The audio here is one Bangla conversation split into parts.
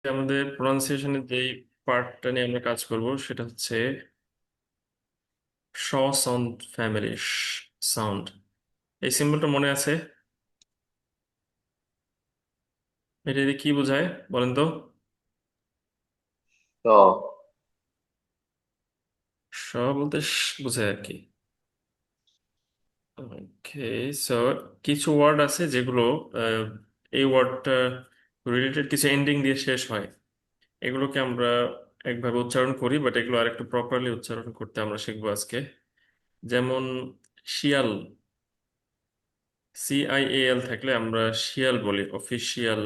আমাদের প্রনাউন্সিয়েশনের যেই পার্টটা নিয়ে আমরা কাজ করব সেটা হচ্ছে শ সাউন্ড ফ্যামিলি সাউন্ড। এই সিম্বলটা মনে আছে? এটা দিয়ে কি বোঝায় বলেন তো? স শ বলতে বোঝায় আর কি। ওকে, সো কিছু ওয়ার্ড আছে যেগুলো আহ, এই ওয়ার্ডটা রিলেটেড কিছু এন্ডিং দিয়ে শেষ হয়। এগুলোকে আমরা একভাবে উচ্চারণ করি, বাট এগুলো আরেকটু প্রপারলি উচ্চারণ করতে আমরা শিখবো আজকে। যেমন শিয়াল, CIAL থাকলে আমরা শিয়াল বলি। অফিসিয়াল,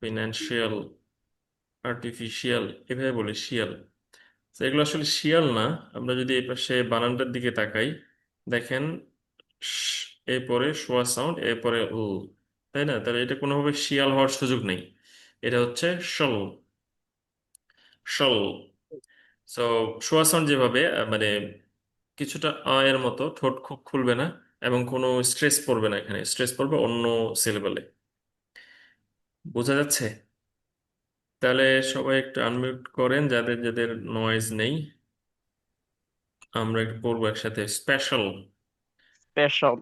ফিনান্সিয়াল, আর্টিফিশিয়াল, এভাবে বলি শিয়াল। তো এগুলো আসলে শিয়াল না। আমরা যদি এই পাশে বানানটার দিকে তাকাই, দেখেন এরপরে শোয়া সাউন্ড, এরপরে ও, তাই না? তাহলে এটা কোনোভাবে শিয়াল হওয়ার সুযোগ নেই। এটা হচ্ছে শল, শল। সো শোয়া সাউন্ড যেভাবে মানে কিছুটা এর মতো, ঠোঁট খুব খুলবে না এবং কোনো স্ট্রেস পড়বে না, এখানে স্ট্রেস পড়বে অন্য সিলেবেলে। বোঝা যাচ্ছে? তাহলে সবাই একটু আনমিউট করেন যাদের যাদের নয়েজ নেই। আমরা একটু পড়বো একসাথে স্পেশাল। স্পেশাল।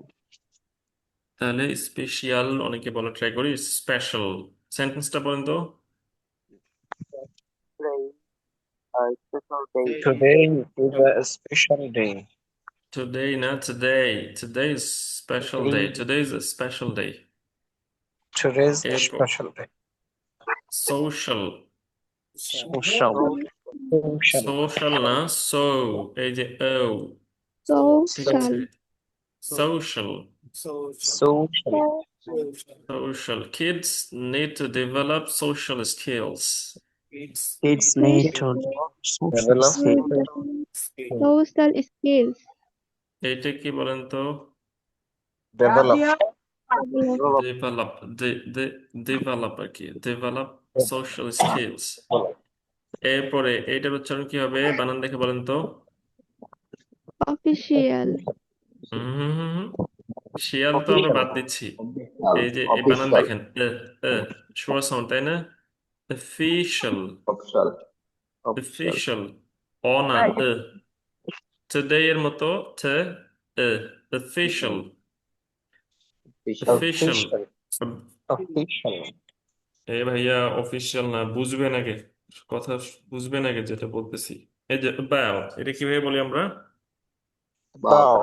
তাহলে স্পেশাল অনেকে বলা ট্রাই করি, স্পেশাল। সেন্টেন্সটা বলেন তো। Today is a special day. Today না today, today is special day, Today, today is a special day. today is a এরপর special day. Social, Social. Social. Social না সো, এই যে ও, ঠিক আছে। Social. Social, Social. social. Kids need to develop social skills. Kids need Kids to need develop social develop skills. to develop social skills. এইটা কি বলেন তো? develop Develop ডেভেলপ, ডেভেলপ আর কি, ডেভেলপ সোশ্যাল স্কিলস। এরপরে এইটার উচ্চারণ কি হবে? বানান দেখে বলেন তো। official. হুম, শিয়াল তো আমরা official বাদ দিচ্ছি। official এই যে এই বানান official দেখেন, শোয়া সাউন্ড, তাই না? অফিশিয়াল, official official অফিশিয়াল, অ না টুডে এর মতো, ট official, official official. Official. Official. এ ভাইয়া অফিশিয়াল না, বুঝবেন আগে কথা, বুঝবেন আগে যেটা বলতেছি। এই যে about, এটা কিভাবে বলি আমরা? about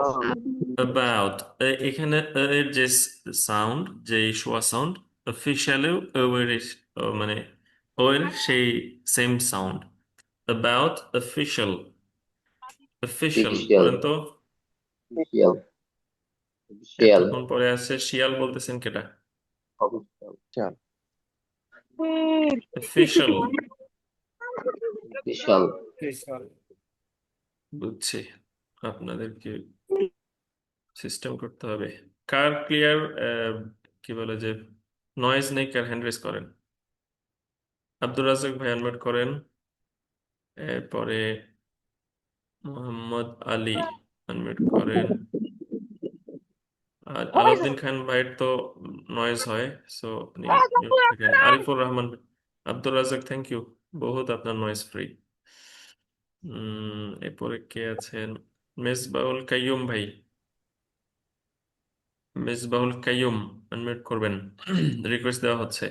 About. about, এখানে এর যে সাউন্ড, যে শোয়া সাউন্ড, অফিশিয়ালেও এর মানে ও এর সেই same sound. about official, official official বলেন তো। official official এতক্ষণ পরে আসছে শিয়াল বলতেছেন কেটা? official official. official বুঝছি, আপনাদেরকে সিস্টেম করতে হবে। কার ক্লিয়ার, কি বলে যে নয়েজ নেই, কার হ্যান্ড রেজ করেন। আব্দুর রাজাক ভাই আনমিউট করেন। এরপরে মোহাম্মদ আলী আনমিউট করেন। আর আলাউদ্দিন খান ভাইয়ের তো নয়েজ হয়, সো আপনি মিউট থাকেন। আরিফুর রহমান, আব্দুর রাজাক, থ্যাংক ইউ, বহুত আপনার নয়েজ ফ্রি। এরপরে কে আছেন? মেজবাউল কাইয়ুম ভাই, মেজবাহুল কাইয়ুম আনমিউট করবেন, রিকোয়েস্ট দেওয়া হচ্ছে।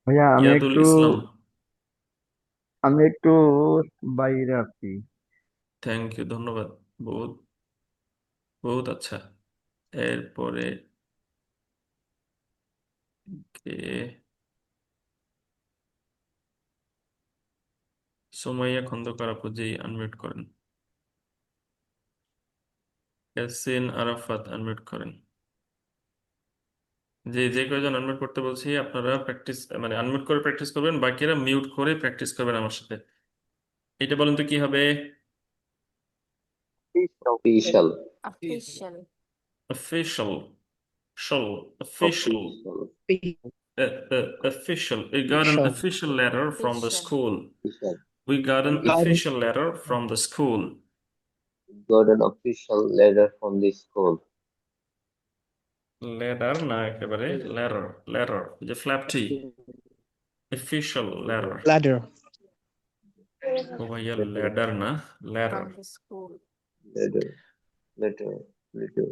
ভাইয়া ইয়াদুল ইসলাম, আমি একটু বাইরে আছি। থ্যাংক ইউ, ধন্যবাদ, বহুত বহুত আচ্ছা। এরপরে কে? সুমাইয়া খন্দকার আপু, জি আনমিউট করেন। ইয়াসিন আরাফাত আনমিউট করেন। যে যে কয়জন আনমিউট করতে বলছি আপনারা প্র্যাকটিস, মানে আনমিউট করে প্র্যাকটিস করবেন, বাকিরা মিউট করে প্র্যাকটিস করবেন আমার সাথে। এটা বলেন তো কি হবে? official Official. Official, shall, official, official official. We got an Official. official letter from the Official. school. official We got an Got it. official letter from the school. got an official letter from the school Letter না, একেবারে letter, letter, যে ফ্ল্যাপ টি, official ladder Ladder. ও ভাইয়া ladder না ladder Letter, letter, letter.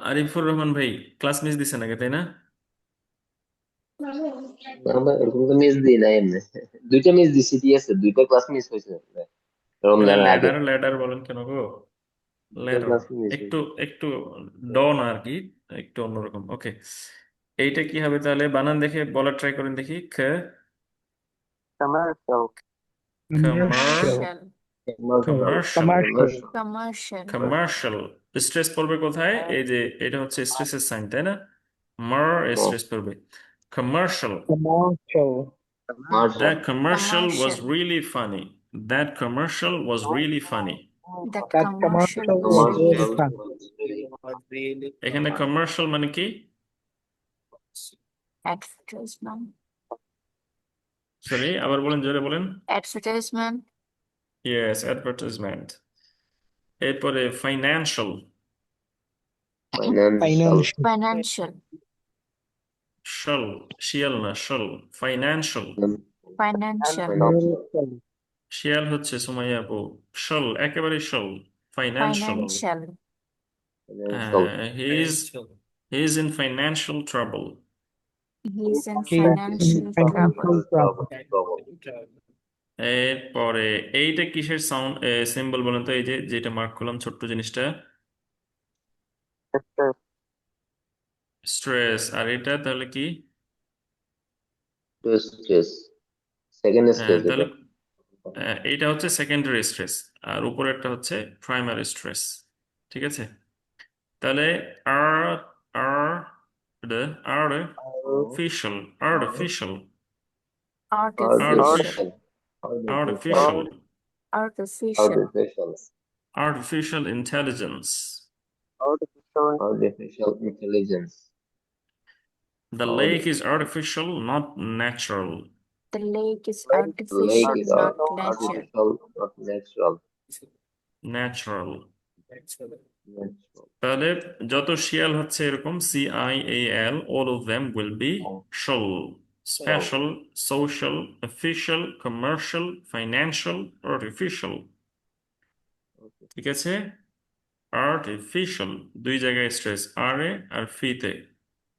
Arifur Rahman ভাই ক্লাস মিস দিছেন নাকি তাই না আমরা এরকম তো মিস দিই না এমনি, দুইটা মিস দিছি, ঠিক আছে, দুইটা ক্লাস মিস হয়েছে রমজানের আগে, ল্যাডার ল্যাডার বলেন কেন গো দুইটা ল্যাডার ক্লাস মিস একটু হয়েছে। একটু ড না আর কি একটু অন্যরকম ওকে এইটা কি হবে তাহলে বানান দেখে বলা ট্রাই করেন দেখি Commercial. কমার Commercial, commercial commercial, commercial stress পড়বে কোথায় এই যে এটা হচ্ছে স্ট্রেসের সাইন তাই না মার স্ট্রেস পড়বে commercial Commercial. commercial, That commercial was commercial. really funny. That commercial was really funny. That That commercial commercial was was really really commercial fun. was really এখানে কমার্শিয়াল মানে কি advertisement. সরি আবার বলেন জোরে বলেন Advertisement, ইয়েস অ্যাডভার্টাইজমেন্ট এরপরে ফাইন্যান্সিয়াল financial, financial, শাল শিয়াল না শাল ফাইন্যান্সিয়াল financial, financial, শিয়াল হচ্ছে সুমাইয়া আপু শাল একেবারে শাল financial financial. financial, he is in financial trouble He's in He is in financial trouble. trouble. এরপরে এইটা কিসের সাউন্ড সিম্বল বলেন তো এই যে যেটা মার্ক করলাম ছোট্ট জিনিসটা স্ট্রেস আর এটা তাহলে কি Stress, second stress তাহলে এটা, এইটা হচ্ছে সেকেন্ডারি স্ট্রেস আর উপরেরটা হচ্ছে প্রাইমারি স্ট্রেস ঠিক আছে তাহলে আর আর artificial artificial Artificial, artificial artificial, artificial, artificial intelligence artificial intelligence. the lake is artificial not natural The lake is The lake artificial, is not natural. artificial, not natural. natural Natural. তাহলে যত শিয়াল হচ্ছে এরকম CIAL all of them will be shall special social official commercial financial artificial ঠিক আছে artificial দুই জায়গায় স্ট্রেস আর এ আর ফিতে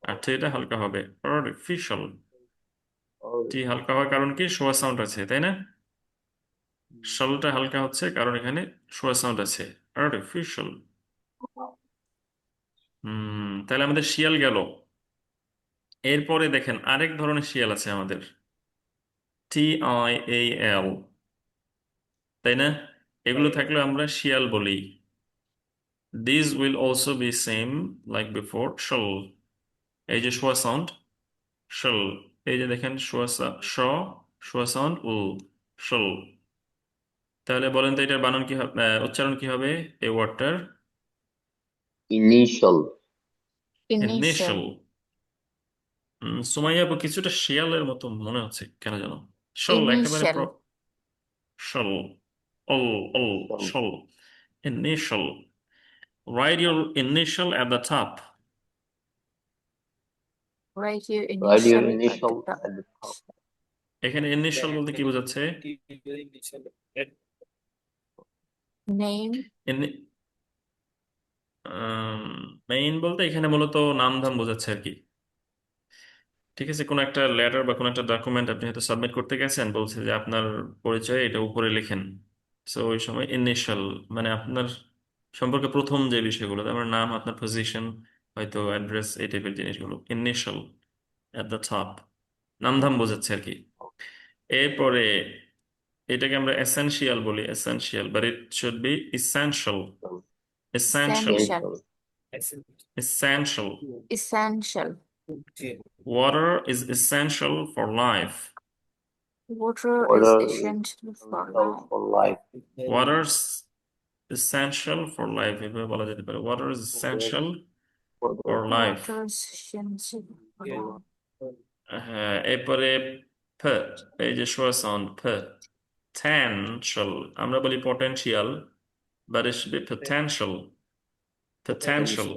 আর এটা হালকা হবে artificial টি হালকা হওয়ার কারণ কি শোয়া সাউন্ড আছে তাই না শালটা হালকা হচ্ছে কারণ এখানে শোয়া সাউন্ড আছে artificial তাহলে আমাদের শিয়াল গেল এরপরে দেখেন আরেক ধরনের শিয়াল আছে আমাদের TIAL তাই না এগুলো থাকলে আমরা শিয়াল বলি these will also be same like before shall এই যে শোয়া সাউন্ড shall এই যে দেখেন শোয়া সাউন্ড shall তাহলে বলেন তো এটার বানান কি হবে উচ্চারণ কি হবে এই ওয়ার্ডটার Initial. ইনিশিয়াল Initial, সুমাইয়া আপু কিছুটা শিয়ালের মতো মনে হচ্ছে কেন জানো শল একেবারে initial, shall all shall initial write your initial at the top write your Write your initial at the initial top. at the top. এখানে initial বলতে কি বোঝাচ্ছে Name, মেইন বলতে এখানে মূলত নাম ধাম বোঝাচ্ছে আর কি ঠিক আছে কোনো একটা লেটার বা কোনো একটা ডকুমেন্ট আপনি হয়তো সাবমিট করতে গেছেন বলছে যে আপনার পরিচয় এটা উপরে লেখেন সো ওই সময় ইনিশিয়াল মানে আপনার সম্পর্কে প্রথম যে বিষয়গুলো আমার নাম আপনার পজিশন হয়তো অ্যাড্রেস এই টাইপের জিনিসগুলো ইনিশিয়াল অ্যাট দ্য টপ নামধাম বোঝাচ্ছে আর কি এরপরে এটাকে আমরা এসেনশিয়াল বলি essential but it should be essential essential Essential. essential essential. water is essential for life Water Water is is essential for essential life. for life. water's essential for life এভাবে বলা যেতে পারে water is essential for life Water is essential for life. হ্যাঁ এরপরে p এই যে শোয়া সাউন্ড potential আমরা বলি potential but it should be potential potential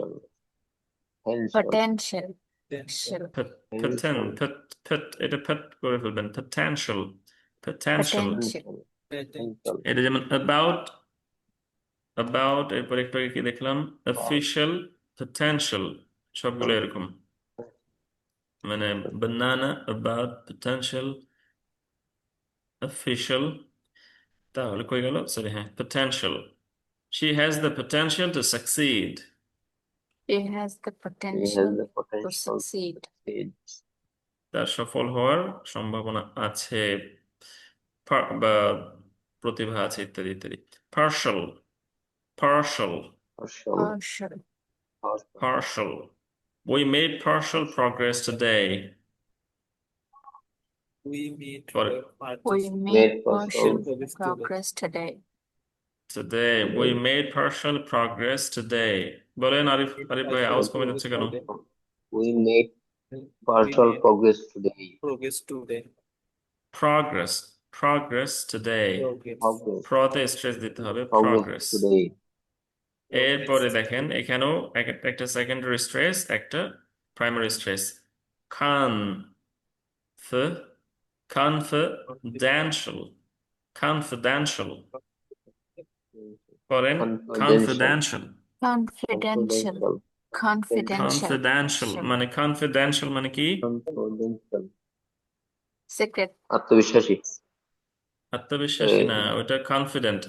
Potential. Potential. Potential. এটা করে ফেলবেন potential Potential. এটা যেমন about এরপর একটু আগে কি দেখলাম official potential সবগুলো এরকম মানে banana about potential official তাহলে কই গেল সরি হ্যাঁ potential she has the potential to succeed He has the He has potential the to potential succeed. তার সফল হওয়ার সম্ভাবনা আছে বা প্রতিভা আছে ইত্যাদি ইত্যাদি partial partial partial. Partial. partial we made partial progress today পরে, We Made made partial partial progress today. today we made partial progress today বলেন আরিফ ভাই আওয়াজ কমে যাচ্ছে কেন We made partial progress today. progress today Progress. প্রতে স্ট্রেস দিতে হবে Progress progress today. এরপরে দেখেন এখানেও একটা সেকেন্ডারি স্ট্রেস একটা প্রাইমারি স্ট্রেস confidential confidential করেন Confidential. confidential Confidential. মানে confidential মানে কি Confidential. Secret. আত্মবিশ্বাসী। আত্মবিশ্বাসী না ওটা কনফিডেন্ট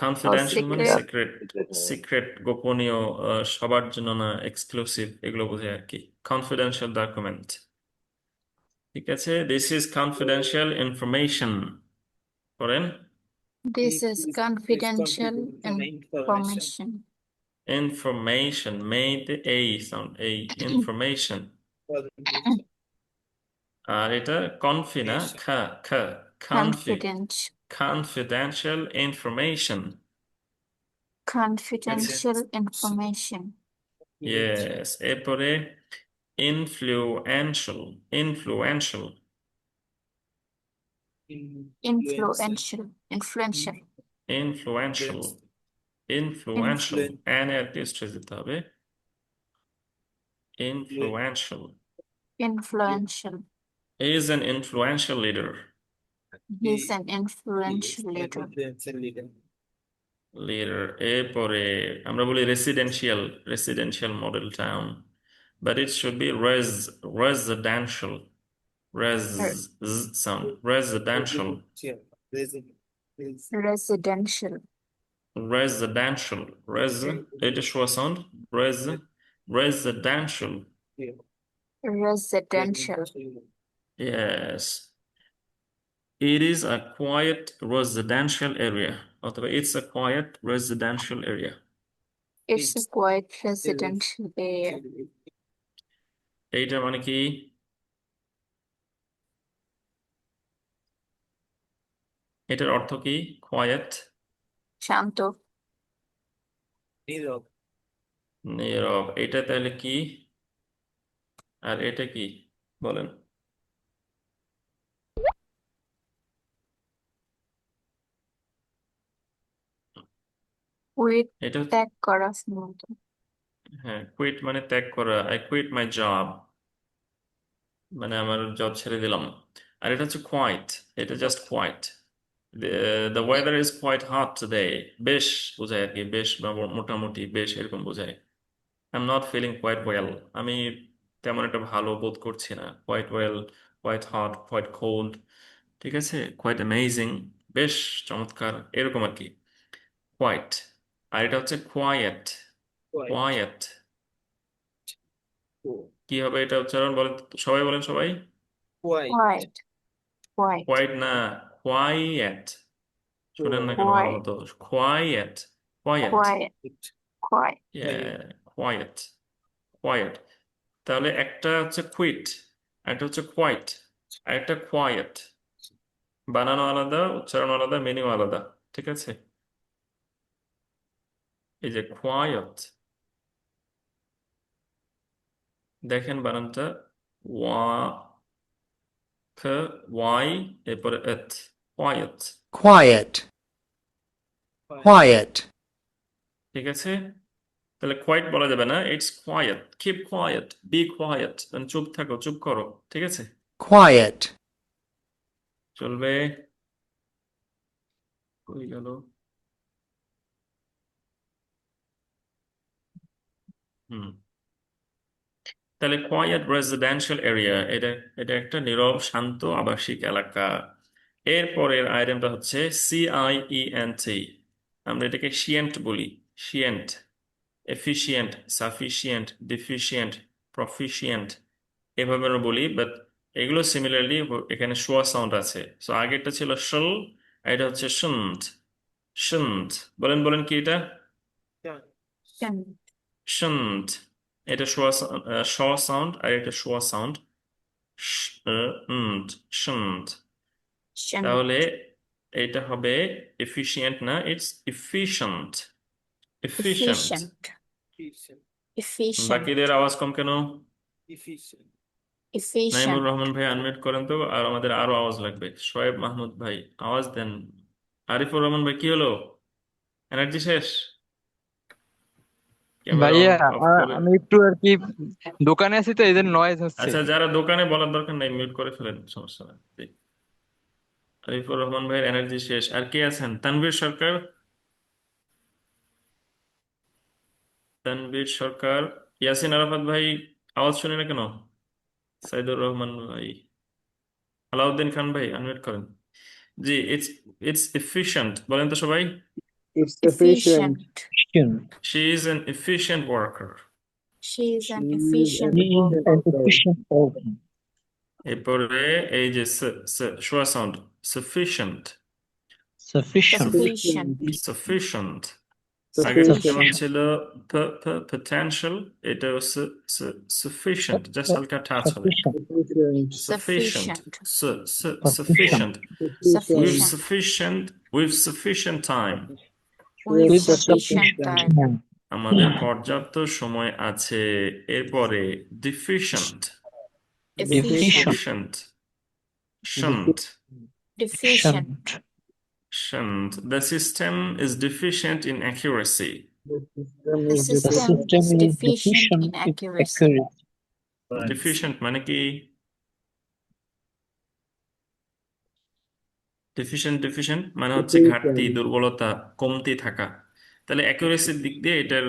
কনফিডেন্সিয়াল মানে Secret. সিক্রেট Secret, হ্যাঁ। সিক্রেট গোপনীয় সবার জন্য না এক্সক্লুসিভ এগুলো বোঝায় আর কি কনফিডেন্সিয়াল ডকুমেন্ট ঠিক আছে দিস ইজ কনফিডেন্সিয়াল ইনফরমেশন করেন This is confidential information. Information made এই সাউন্ড এই ইনফরমেশন আর এটা কনফি না খা খা Confidential. confidential information Confidential information. yes এরপরে influential Influential. Influential. influential and এর কি স্ট্রেস দিতে হবে influential Influential. is an influential leader He's an influential leader. এরপরে আমরা বলি residential model town but it should be residential sound residential Residential. এটা শোয়া sound residential Residential. yes it is a quiet residential area অথবা it's a quiet residential area It's a quiet residential area. এইটা মানে কি এটার অর্থ কি কোয়েট শান্ত. নীরব এটা তাহলে কি আর এটা কি বলেন কুইট এটা ত্যাগ করা সম্ভবত. হ্যাঁ কুইট মানে ত্যাগ করা আই কুইট মাই জব মানে আমার জব ছেড়ে দিলাম আর এটা হচ্ছে কোয়াইট এটা just quiet the weather is quite hot today বেশ বোঝায় আর কি বেশ বা মোটামুটি বেশ এরকম বোঝায় I'm not feeling quite well আমি তেমন একটা ভালো বোধ করছি না quite well quite hot quite cold ঠিক আছে quite amazing বেশ চমৎকার এরকম আর কি quite আর এটা হচ্ছে quiet কি হবে এটা উচ্চারণ বলেন সবাই বলেন সবাই Quiet. quite না quiet শুনেন না কেন ভালো মতো quiet yeah quiet তাহলে একটা হচ্ছে কুইট একটা হচ্ছে কোয়াইট আর একটা কোয়াইট বানানো আলাদা উচ্চারণ আলাদা মিনিং আলাদা ঠিক আছে এই যে কোয়াইট দেখেন বানানটা ওয়া ক ওয়াই এরপরে এত কোয়াইট quiet, ঠিক আছে তো তাহলে কোয়াইট বলা যাবে না, it's quiet, keep quiet, be quiet, মানে চুপ থাকো, চুপ করো, ঠিক আছে, quiet, চলবে। কই গেল? হুম, তাহলে কোয়াইট রেসিডেন্সিয়াল এরিয়া, এটা এটা একটা নীরব শান্ত আবাসিক এলাকা। এরপরের আইটেমটা হচ্ছে CIENT, আমরা এটাকে শিয়েন্ট বলি, শিয়েন্ট, এফিশিয়েন্ট, সাফিসিয়েন্ট, ডিফিশিয়েন্ট, প্রফিশিয়েন্ট, এভাবে আমরা বলি, বাট এগুলো সিমিলারলি এখানে শোয়া সাউন্ড আছে। সো আগেরটা ছিল শল, এটা হচ্ছে শুনট, শুনট। বলেন বলেন কি এটা? Shan. শুনট। এটা শ সাউন্ড আর এটা শোয়া সাউন্ড, শুনট। Shan. তাহলে এটা হবে এফিশিয়েন্ট না, it's efficient, efficient. Efficient. Efficient. বাকিদের আওয়াজ কম কেন? নাইমুর Efficient. রহমান ভাই আনমিউট করেন তো, আর আমাদের আরো আওয়াজ লাগবে। শোয়েব মাহমুদ ভাই আওয়াজ দেন। আরিফুর রহমান ভাই কি হলো, এনার্জি শেষ? ক্যামেরা অন ভাইয়া অফ করে। আমি একটু আর কি দোকানে আছি তো এদের নয়েজ হচ্ছে। আচ্ছা, যারা দোকানে বলার দরকার নাই, মিউট করে ফেলেন, সমস্যা নাই। আরিফুর রহমান ভাইয়ের এনার্জি শেষ। আর কে আছেন? তানভীর সরকার, তানভীর সরকার। ইয়াসিন আরাফাত ভাই আওয়াজ শুনি না কেন? সাইদুর রহমান ভাই, আলাউদ্দিন খান ভাই আনমিউট করেন। জি, ইটস ইটস এফিশিয়েন্ট, বলেন তো সবাই। It's efficient. Efficient. She is an efficient worker. She is an She is efficient an worker. efficient worker. এরপরে এই যে শোয়া sound, sufficient, Sufficient. Sufficient. Sufficient. আগেরটা Sufficient. যেমন ছিল potential, এটা সাফিশিয়েন্ট, জাস্ট হালকা টাচ হবে। Sufficient. Sufficient, Sufficient. sufficient, with Sufficient. sufficient, with sufficient time, With With sufficient time. আমাদের পর্যাপ্ত সময় আছে। এরপরে deficient, Efficient. deficient, shunt, Deficient. shunt. The system is deficient in accuracy. The system is deficient in accuracy. Deficient মানে কি? deficient মানে হচ্ছে ঘাটতি, দুর্বলতা, কমতি থাকা। তাহলে অ্যাকুরেসির দিক দিয়ে এটার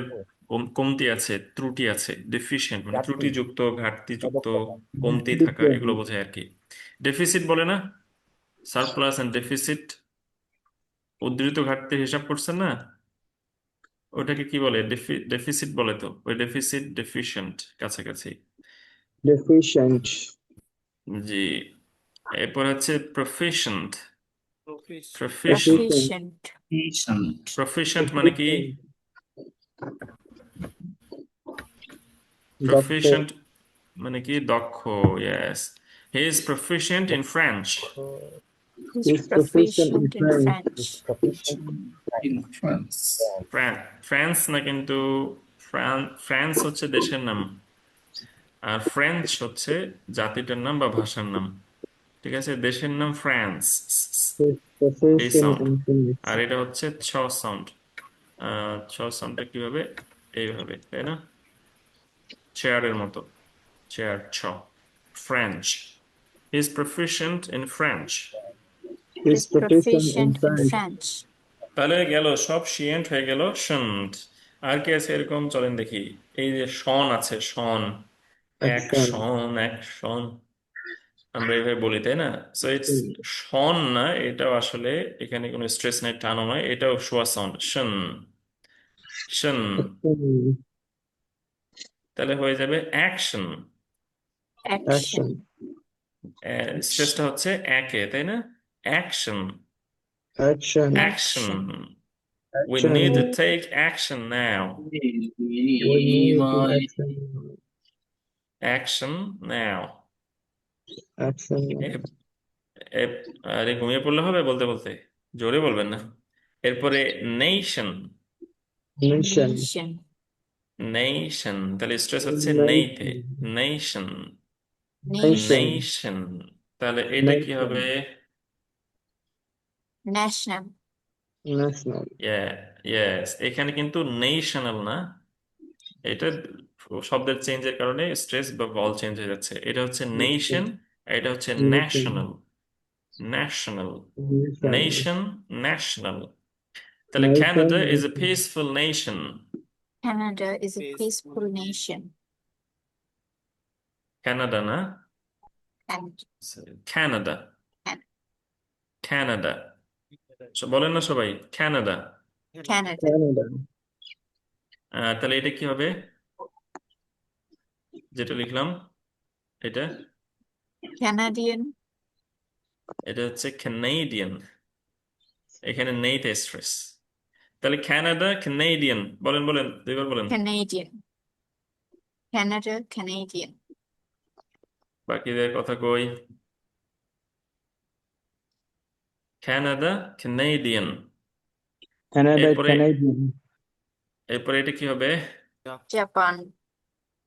কমতি আছে, ত্রুটি আছে। ডেফিশিয়েন্ট মানে ত্রুটিযুক্ত, ঘাটতিযুক্ত, কমতি থাকা, এগুলো বোঝায় আর কি। ডেফিসিট বলে না, সারপ্লাস এন্ড ডেফিসিট, উদ্ধৃত ঘাটতির হিসাব করছেন না, ওটাকে কি বলে? ডেফিসিট বলে তো। ওই ডেফিসিট ডেফিশিয়েন্ট কাছাকাছি। Deficient. জি, এরপর হচ্ছে প্রফিশিয়েন্ট। Proficient, Proficient. প্রফিশিয়েন্ট মানে কি? প্রফিশিয়েন্ট মানে কি? দক্ষ। Yes, he is proficient in French. He's proficient in French. France না কিন্তু, ফ্রান্স হচ্ছে দেশের নাম, আর ফ্রেঞ্চ হচ্ছে জাতিটার নাম বা ভাষার নাম, ঠিক আছে? দেশের নাম ফ্রান্স, এই Proficient সাউন্ড। in French. আর এটা হচ্ছে ছ সাউন্ড। ছ সাউন্ডটা কিভাবে? এইভাবে, তাই না? চেয়ারের মতো, চেয়ার, ছ। French, he is proficient in French. Is He's proficient in proficient in French. French. তাহলে গেল সব শিয়েন্ট হয়ে গেল, শুনট। আর কি আছে এরকম? চলেন দেখি। এই যে শন আছে, শন, এক Action. শন, এক শন, আমরা এইভাবে বলি, তাই না? সো ইটস শন না, এটাও আসলে এখানে কোনো স্ট্রেস নাই, টানও নয়, এটাও শোয়া সাউন্ড, শন, শন। তাহলে হয়ে যাবে অ্যাকশন। Action. স্ট্রেসটা হচ্ছে একে, তাই না? Action, Action. Action. We need to take action now. We need action. Action now. Action. আরে ঘুমিয়ে পড়লে হবে বলতে বলতে, জোরে বলবেন না। এরপরে নেশন, Nation. Nation. নেশন, তাহলে স্ট্রেস হচ্ছে নেইতে, নেশন, Nation. নেশন। তাহলে এটা কি হবে? National. National. ইয়েস, এখানে কিন্তু নেশনাল না, এটা শব্দের চেঞ্জের কারণে স্ট্রেস বা ভল চেঞ্জ হয়ে যাচ্ছে। এটা হচ্ছে নেশন, এটা হচ্ছে ন্যাশনাল। National, nation, national. তাহলে Canada is a peaceful nation. Canada is a peaceful nation. Canada না, And কানাডা, Can- কানাডা। বলেন না সবাই কানাডা। Canada, Canada. তাহলে এটা কি হবে, যেটা লিখলাম এটা? Canadian, এটা হচ্ছে ক্যানাডিয়ান, এখানে নেইতে স্ট্রেস। তাহলে কানাডা, ক্যানাডিয়ান। বলেন বলেন, দুইবার বলেন। Canadian, Canada, Canadian. বাকিদের কথা কই? Canada, Canadian. Canada, এরপরে Canadian. এরপরে এটা কি হবে? Japan,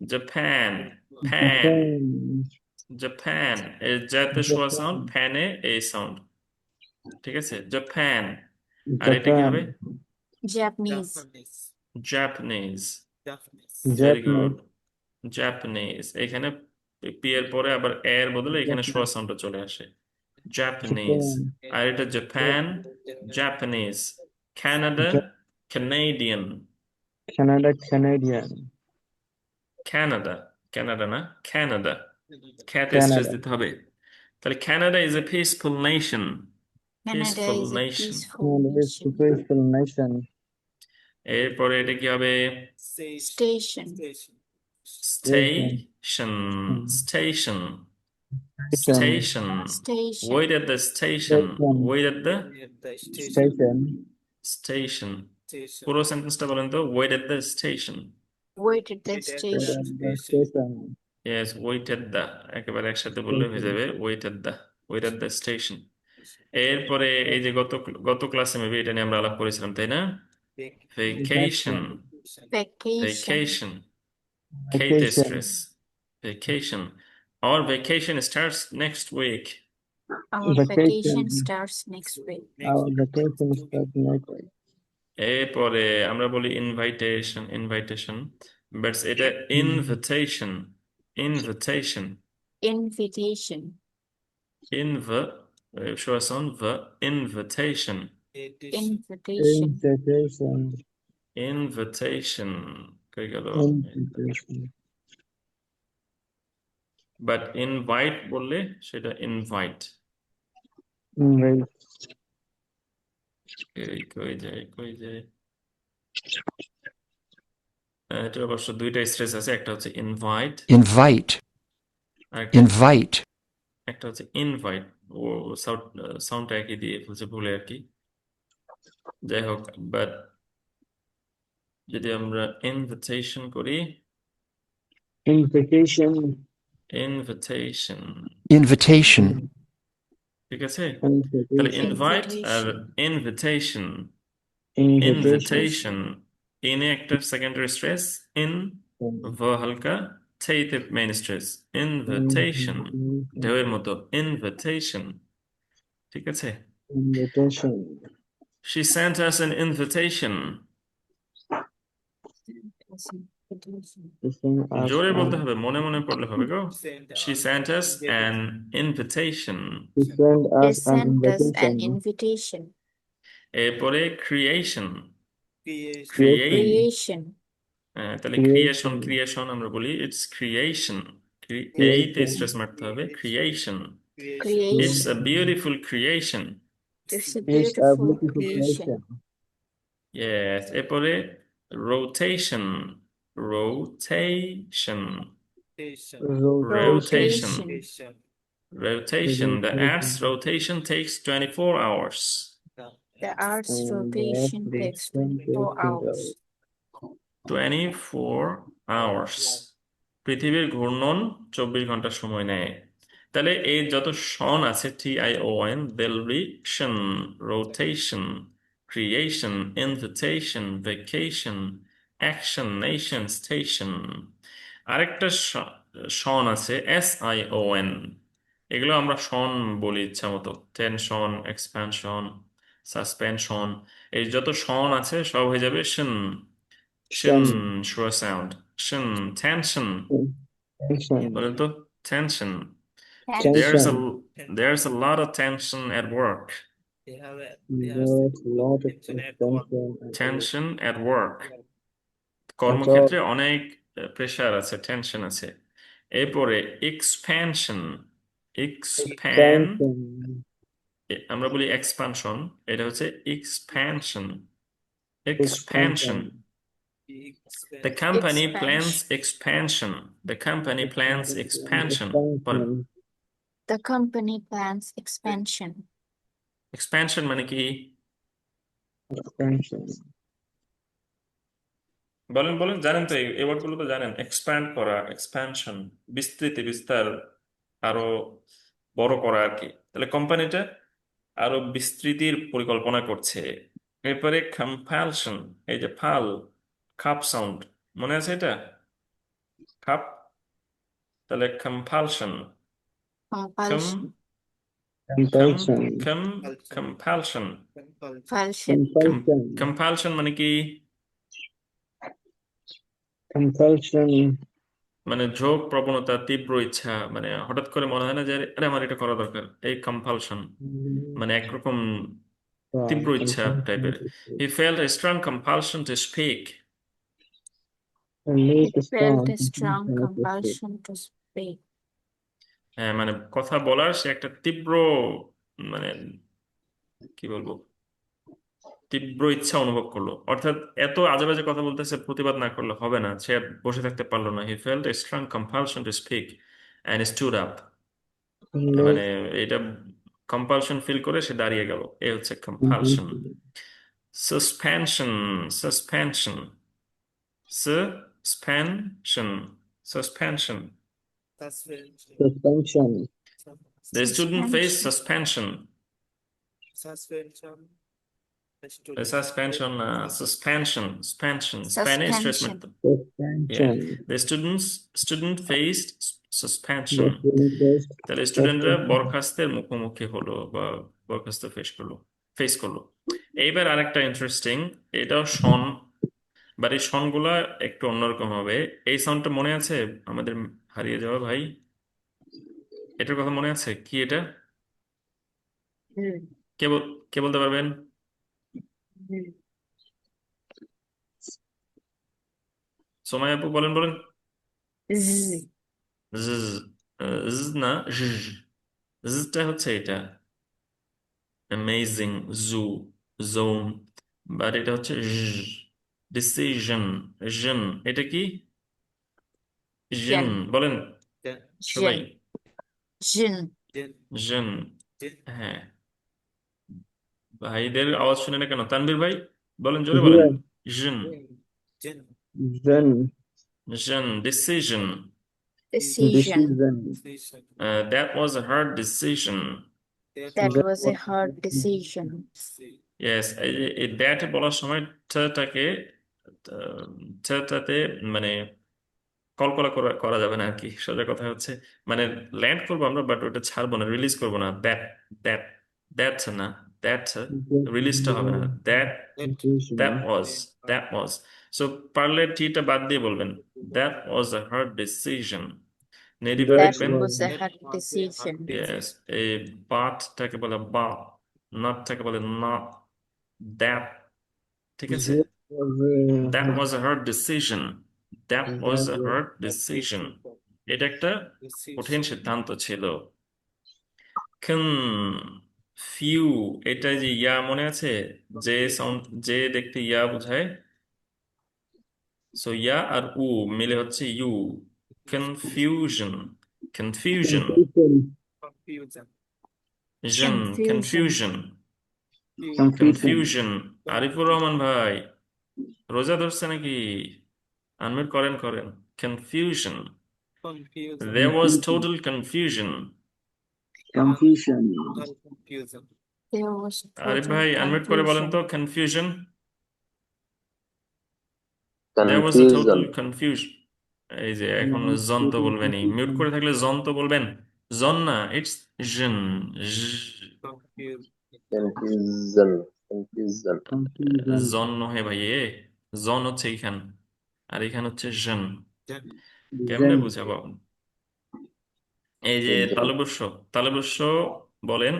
Japan, pan, Japan. Japan. এর জাতে শোয়া সাউন্ড, Japan. ফ্যানে এই সাউন্ড, ঠিক আছে? জাপান। আর এটা কি Japan. হবে? Japanese, Japanese. Very good, Japanese. Japanese. এখানে পি এর পরে আবার এর বদলে এখানে শোয়া সাউন্ডটা চলে আসে, জাপানিজ। Japan. আর এটা Japan, Japanese. Canada, Ja- Canadian. Canada, Canadian. Canada, Canada না, কানাডা। খ্যাতে স্ট্রেস Canada. দিতে হবে। তাহলে Canada is a peaceful nation. Canada peaceful is a nation. peaceful Canada is a nation. peaceful nation. এরপরে এটা কি হবে? Station, station, station, Station. Station. station, wait at the station, Station. Wait at the Station. Station. পুরো সেন্টেন্সটা বলেন তো, wait at the station. wait at the station. The station. Yes, wait at the, একেবারে একসাথে বললে হয়ে যাবে, wait at the, wait at the station. এরপরে এই যে গত গত ক্লাসে মেবি এটা নিয়ে আমরা আলাপ করেছিলাম, তাই না? ভেকেশন, Vacation, ভেকেশন, খেতে Vacation. Stress, vacation. Our vacation starts next week. our Vacation. vacation starts next week. Our vacation starts next week. এরপরে আমরা বলি ইনভাইটেশন, ইনভাইটেশন, বাট এটা ইনভিটেশন, ইনভিটেশন, Invitation, ইনভ শোয়া সাউন্ড, ভা, ইনভিটেশন, invitation, Invitation. ইনভিটেশন। কই গেল? Invitation. বাট ইনভাইট বললে সেটা ইনভাইট। Invite. কই যায়, কই যায়? এটা অবশ্য দুইটা স্ট্রেস আছে, একটা হচ্ছে ইনভাইট, invite, আর invite, একটা হচ্ছে ইনভাইট। ও সাউন্ডটা একই দিয়ে ফেলছে ভুলে আর কি, যাই হোক। বাট যদি আমরা ইনভিটেশন করি, Invitation. ইনভিটেশন, invitation, ঠিক আছে? তাহলে Invitation. ইনভাইট আর invitation, ইনভিটেশন। Invitation. ইনভিটেশন, ইনে একটা সেকেন্ডারি স্ট্রেস, ইন ভ হালকা, থেইতে মেইন স্ট্রেস। ইনভিটেশন, ঢেউয়ের মতো, ইনভিটেশন, ঠিক আছে? Invitation. She sent us an invitation. Listen us জোরে বলতে and হবে, মনে মনে পড়লে হবে গো। She sent us an invitation. to send they us an sent us an invitation. invitation. এরপরে creation, Creation. Creation, তাহলে Creation. ক্রিয়েশন আমরা বলি, it's creation. এইতে Creation. স্ট্রেস মারতে হবে, creation. It's creation. a beautiful creation. It's a It's a beautiful beautiful creation. creation. Yes. এরপরে rotation, rotation, rotation, Rotation, rotation. The Earth's rotation takes 24 hours. the Earth's And rotation that takes rotation 24 takes hours. 24 hours. পৃথিবীর ঘূর্ণন 24 ঘন্টা সময় নেয়। তাহলে এই যত শন আছে, TION, they'll be tion, rotation, creation, invitation, vacation, action, nation, station. আরেকটা শন আছে, SION। এগুলো আমরা শন বলি ইচ্ছা মতো, টেনশন, এক্সপ্যানশন, সাসপেনশন। এই যত শন আছে সব হয়ে যাবে শন। shin Shin. short sound shin tension Tension. বলেন তো tension Tension. there's a lot of tension at work There's a lot of tension at work At কর্মক্ষেত্রে অনেক প্রেসার আছে টেনশন আছে এরপরে এক্সপ্যানশন এক্সপ্যান expansion. আমরা বলি এক্সপানশন এটা হচ্ছে expansion expansion The company plans expansion. The company plans expansion. বলেন, Expansion. The company plans expansion. expansion মানে কি? Expansion. বলেন বলেন জানেন তো এই ওয়ার্ডগুলো তো জানেন এক্সপ্যান্ড করা এক্সপ্যানশন বিস্তৃতি বিস্তার আরো বড় করা আর কি তাহলে কোম্পানিটা আরো বিস্তৃতির পরিকল্পনা করছে এরপরে কম্পালশন এই যে ফাল কাপ সাউন্ড মনে আছে এটা কাপ তাহলে compulsion Compulsion. Compulsion. Compulsion Compulsion. Compulsion. Compulsion মানে কি Compulsion. মানে ঝোঁক প্রবণতা তীব্র ইচ্ছা মানে হঠাৎ করে মনে হয় না যে আরে আমার এটা করা দরকার এই কম্পালশন মানে একরকম তীব্র ইচ্ছা টাইপের he felt a strong compulsion to speak Felt a strong compulsion to speak. হ্যাঁ মানে কথা বলার সে একটা তীব্র মানে কি বলবো তীব্র ইচ্ছা অনুভব করলো অর্থাৎ এত আজে বাজে কথা বলতেছে প্রতিবাদ না করলে হবে না সে আর বসে থাকতে পারলো না he felt a strong compulsion to speak and stood up মানে এটা কম্পালশন ফিল করে সে দাঁড়িয়ে গেল এ হচ্ছে compulsion suspension suspension suspension suspension Suspension. The student faced suspension suspension Spanish Suspension. yeah the student faced suspension তাহলে স্টুডেন্টরা বরখাস্তের মুখোমুখি হলো বা বরখাস্ত ফেস করলো এইবার আরেকটা ইন্টারেস্টিং এটাও শন বাট এই শনগুলা একটু অন্যরকম হবে এই সাউন্ডটা মনে আছে আমাদের হারিয়ে যাওয়া ভাই এটার কথা মনে আছে কি এটা কে বলতে পারবেন সোমাই আপু বলেন বলেন Z. জ না টা হচ্ছে এটা অ্যামেজিং জু জোন বাট এটা হচ্ছে ডিসিশন জন এটা কি জন বলেন সবাই Jin. জন হ্যাঁ ভাইদের আওয়াজ শুনে না কেন তানভীর ভাই বলেন জোরে বলেন John Then. John decision Decision. that was a hard decision That was a hard decision. yes এই দ্যাট বলার সময় টাকে টাতে মানে কলকলা করা যাবে না আর কি সোজা কথা হচ্ছে মানে ল্যান্ড করবো আমরা বাট ওটা ছাড়বো না রিলিজ করবো না দ্যাট দ্যাট না দ্যাট রিলিজটা হবে না দ্যাট ওয়াজ সো পারলে টিটা বাদ দিয়ে বলবেন that was a hard decision নেটিভে That দেখবেন was a hard decision. yes এই বাটটাকে বলে বা নটটাকে বলে নট দ্যাট ঠিক আছে that was a hard decision that was a hard decision এটা একটা কঠিন সিদ্ধান্ত ছিল ফিউ এটা যে ইয়া মনে আছে যে সাউন্ড যে দেখতে ইয়া বোঝায় সো ইয়া আর উ মিলে হচ্ছে you confusion confusion confusion confusion Arifur Rahman ভাই রোজা ধরছে নাকি আনমিউট করেন confusion there was total confusion Confusion. There was Arif total ভাই আনমিউট করে বলেন তো confusion. Confusion there was a total confusion এই যে এখন জন তো বলবেনই মিউট করে থাকলে জন তো বলবেন জন না ইটস জন Confusion. Confusion. জন নহে ভাই জন হচ্ছে এইখান আর এখানে হচ্ছে জন। কেমনে Zen. বুঝাবো? এই যে তালব্য তালব্য বলেন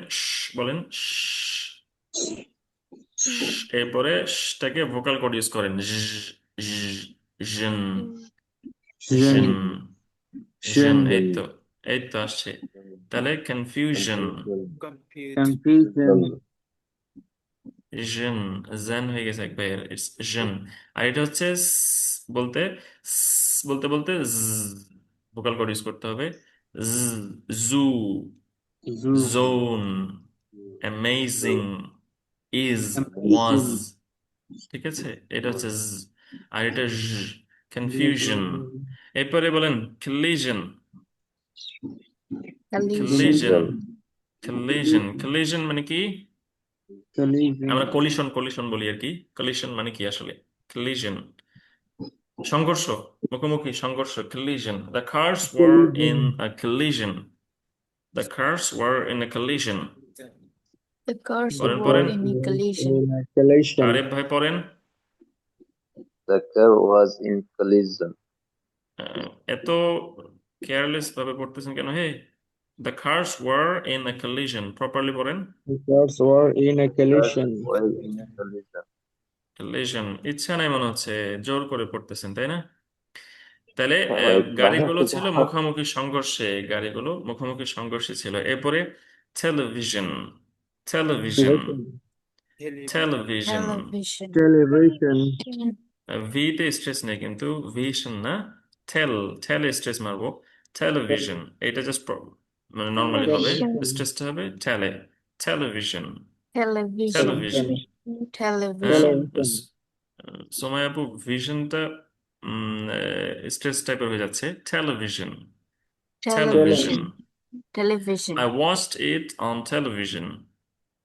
বলেন এরপরে টাকে ভোকাল কোড ইউজ করেন জন জন Zen. জন, Zen. এই তো আসছে। তাহলে কনফিউশন, Confusion. জন জেন হয়ে গেছে একবার, ইটস জন। আর এটা হচ্ছে বলতে বলতে বলতে ভোকাল কোড ইউজ করতে হবে। জু, Zoo. Zone, amazing, is, was. Amazing. ঠিক আছে, এটা হচ্ছে আর এটা কনফিউশন। এরপরে বলেন collision, collision, collision মানে কি? আমরা Collision. কলিশন বলি আর কি। collision মানে কি আসলে? collision সংঘর্ষ, মুখোমুখি সংঘর্ষ, collision. The cars were in a collision. The cars were in a collision. The cars পড়েন were পড়েন, in a collision. Collision. Aref ভাই পড়েন। The car was in collision. এত কেয়ারলেস ভাবে পড়তেছেন কেন হে? The cars were in a collision. Properly পড়েন। The cars were in a Cars collision. were in a collision. collision ইচ্ছা নাই মনে হচ্ছে, জোর করে পড়তেছেন তাই না? তাহলে ওই গাড়িগুলো বাসাতে ছিল যাওয়া। মুখোমুখি সংঘর্ষে, গাড়িগুলো মুখোমুখি সংঘর্ষে ছিল। এরপরে television, television, television. Television. Television. ভিতে স্ট্রেস নেই কিন্তু, ভিশন না, টেল স্ট্রেস মারবো। টেলিভিশন এটা জাস্ট মানে নর্মালি হবে, Television. স্ট্রেসটা হবে টেলিভিশন, Television. টেলিভিশন। Television. সময় আপু ভিশনটা স্ট্রেস টাইপের হয়ে যাচ্ছে। Television, television. Television. Television. I watched it on television.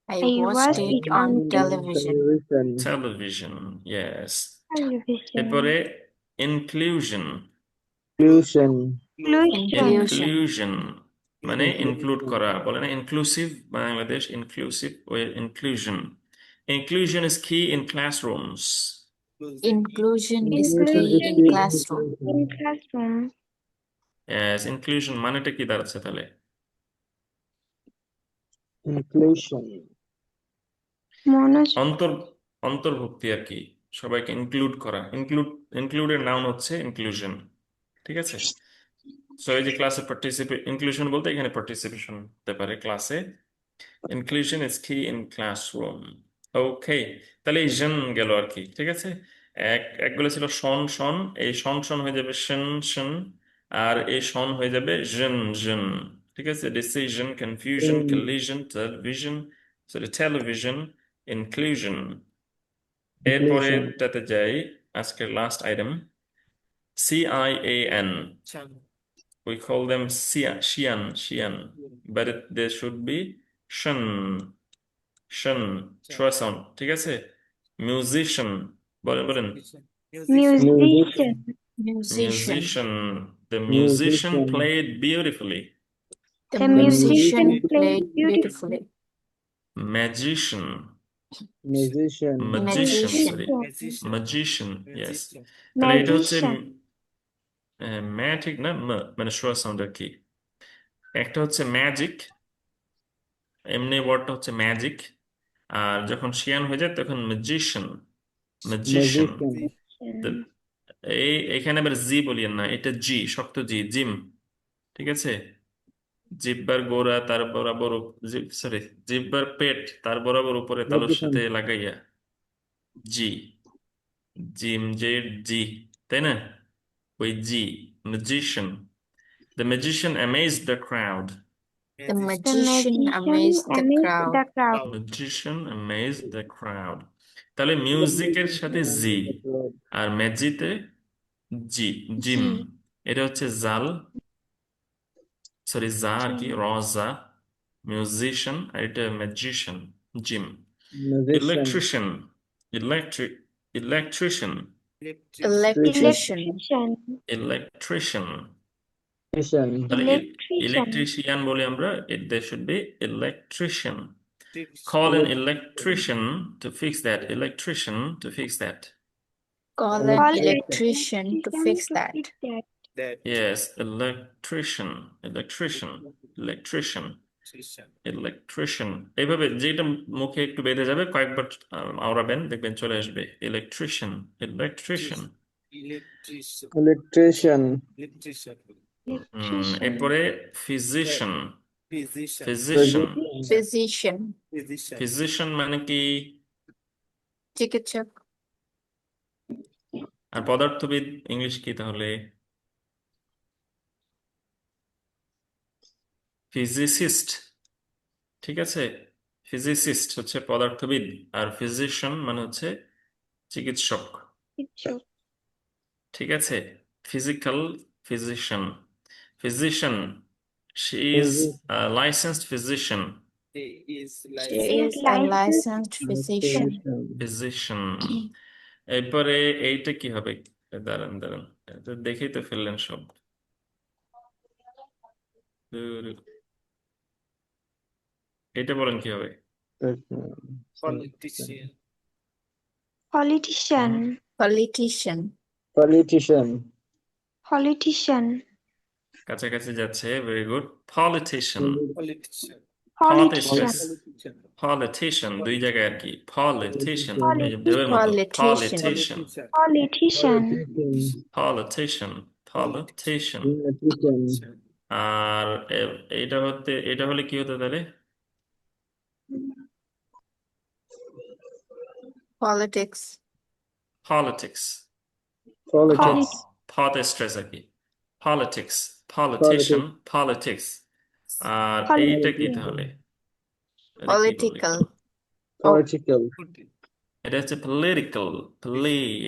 I I watched watched it it on on television. Television. Television, yes. television. এরপরে inclusion, Inclusion. Inclusion. inclusion মানে ইনক্লুড করা, বলে না inclusive Bangladesh, inclusive way inclusion. Inclusion is key in classrooms. Inclusion is Inclusion key is in key in classroom. In classroom. Yes, inclusion মানেটা কি দাঁড়াচ্ছে তাহলে? Inclusion. মনোজ অন্তর্ভুক্তি আর কি, সবাইকে ইনক্লুড করা। ইনক্লুডের নাউন হচ্ছে ইনক্লুশন। ঠিক আছে, সো এই যে ক্লাসে ইনক্লুশন বলতে এখানে পার্টিসিপেশন হতে পারে ক্লাসে। ইনক্লুশন ইজ কি ইন ক্লাসরুম। ওকে, তাহলে এই জন গেল আর কি। ঠিক আছে, একগুলো ছিল শন শন, এই শন শন হয়ে যাবে শন শন, আর এই শন হয়ে যাবে জন জন। ঠিক আছে, decision, confusion, collision, television, sorry television, inclusion. এরপরে Inclusion. টাতে যাই, আজকের last item, CIAN. We call them Xian, but they should be Shan, short sound. ঠিক আছে, মিউজিশিয়ান, বলেন musician. Musician. The musician Musician. played beautifully. The musician played beautifully. Magician, Musician. sorry, magician, yes. তাহলে এটা হচ্ছে Magician. ম্যাজিক না, মানে শোয়া সাউন্ড আর কি। একটা হচ্ছে ম্যাজিক, এমনি ওয়ার্ডটা হচ্ছে ম্যাজিক, আর যখন শিয়ান হয়ে যায় তখন ম্যাজিশিয়ান, ম্যাজিশিয়ান। এখানে আবার জি বলিয়েন না, এটা জি, শক্ত জি, জিম। ঠিক আছে, জিব্বার গোড়া তার বরাবর, সরি জিব্বার পেট তার বরাবর উপরে তালুর সাথে লাগাইয়া, জি, জিম যে জি, তাই না, ওই জি, magician. The magician amazed the crowd. The magician amazed the crowd. Magician amazed the crowd. তাহলে মিউজিকের সাথে জি, আর ম্যাজিতে জি, জিম। এটা হচ্ছে জাল, সরি জা আর কি, রজা, মিউজিশিয়ান, আর এটা magician, gym. Electrician, electrician, Electrician. Electrician. Electrician. তাহলে ইলেকট্রিশিয়ান বলি আমরা, they should be electrician. Call an electrician to fix that. Electrician to fix that. Call an Call electrician to fix to that. fix that. Yes, electrician, electrician, electrician, electrician। এইভাবে যেটা মুখে একটু বেঁধে যাবে কয়েকবার আওড়াবেন, দেখবেন চলে আসবে ইলেকট্রিশিয়ান, ইলেকট্রিশিয়ান। Electrician. Electrician. এরপরে ফিজিশিয়ান, ফিজিশিয়ান, Physician, ফিজিশিয়ান মানে কি? চিকিৎসক। আর পদার্থবিদ ইংলিশ কি তাহলে? ফিজিসিস্ট, ঠিক আছে? ফিজিসিস্ট হচ্ছে পদার্থবিদ, আর ফিজিশিয়ান মানে হচ্ছে চিকিৎসক, চিকিৎসক। ঠিক আছে? Physical physician, physician, she is licensed physician, She is is a licensed physician. Physician. এরপরে এইটা কি হবে? দাঁড়ান দাঁড়ান, এটা দেখেই তো ফেললেন সব। এটা বলেন কি হবে? Politician. Politician, Politician. Politician. কাছাকাছি যাচ্ছে, very good. Politician, Politician. Politician দুই জায়গায় আর কি। পলিটিশিয়ান, এই যে Politician. দেবের মতো, politician, politician, Politician. Politician, politician. Politician. আর এটা এটা হলে কি হতো তাহলে? politics, politics, Politics. পথে স্ট্রেস আর কি। Politics, politician, politics. আর এইটা কি তাহলে? এটা কি বললি? political, Political. এটা হচ্ছে পলিটিক্যাল,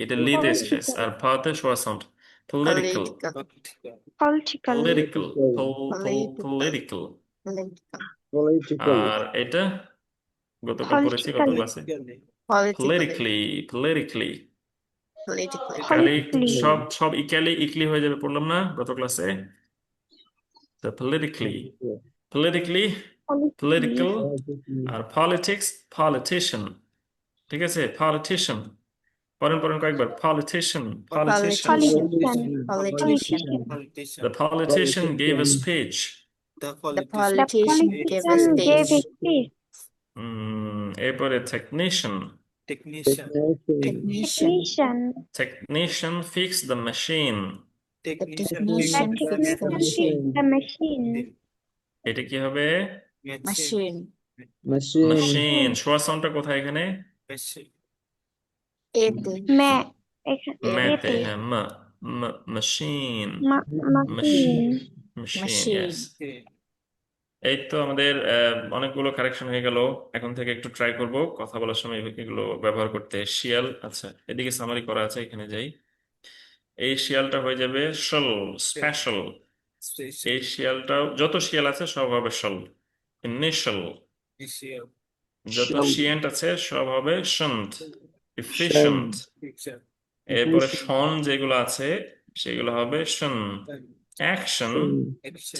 এটা লিতে স্ট্রেস, আর পথে শোয়া sound. Political, political, Political. Political, Political. Political. Political. আর এটা গতকাল পড়েছি, গত ক্লাসে। politically, politically, politically, তাহলে Politically. সব ইকলি হয়ে যাবে, পড়লাম না গত ক্লাসে? তো politically, political, আর politics, politician, ঠিক আছে? politician, পড়েন কয়েকবার, politician, politician। politician, The politician gave a speech. the politician gave a Gave speech, a speech. এরপরে technician, technician, technician fixed the machine. the technician fixed the machine, The machine. এটা কি হবে? machine, machine, শোয়া সাউন্ডটা কোথায় এখানে? ate, ম্যাথে, Mate. হ্যাঁ, machine, Machine. machine, machine, yes. এই তো আমাদের অনেকগুলো কারেকশন হয়ে গেল। এখন থেকে একটু ট্রাই করব কথা বলার সময় এগুলো ব্যবহার করতে। শিয়াল, আচ্ছা এদিকে সামারি করা আছে, এখানে যাই। এই শিয়ালটা হয়ে যাবে শল, স্পেশাল। এই শিয়ালটাও, যত শিয়াল আছে সব হবে শল। ইনিশিয়াল, যত শিয়েন্ট আছে সব হবে শন্ট। এফিশিয়েন্ট, এরপরে শন যেগুলো আছে সেগুলো হবে শন। অ্যাকশন,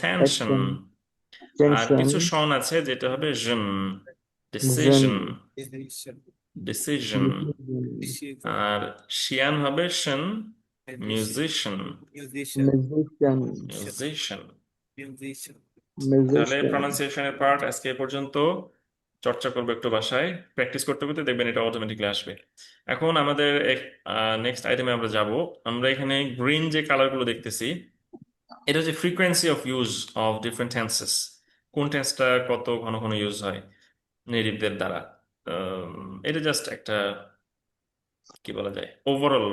টেনশন, আর কিছু শন আছে যেটা হবে জন। ডিসিশন, ডিসিশন, আর শিয়ান হবে শন। Musician, musician. তাহলে প্রনাউন্সিয়েশনের পার্ট আজকে এ পর্যন্ত। চর্চা করবো একটু বাসায়, প্র্যাকটিস করতে করতে দেখবেন এটা অটোমেটিকলি আসবে। এখন আমাদের নেক্সট আইটেমে আমরা যাব। আমরা এখানে গ্রিন যে কালারগুলো দেখতেছি, এটা হচ্ছে frequency of use of different tenses. কোন টেন্সটা কত ঘন ঘন ইউজ হয় নেটিভদের দ্বারা। এটা জাস্ট একটা, কি বলা যায়, ওভারঅল,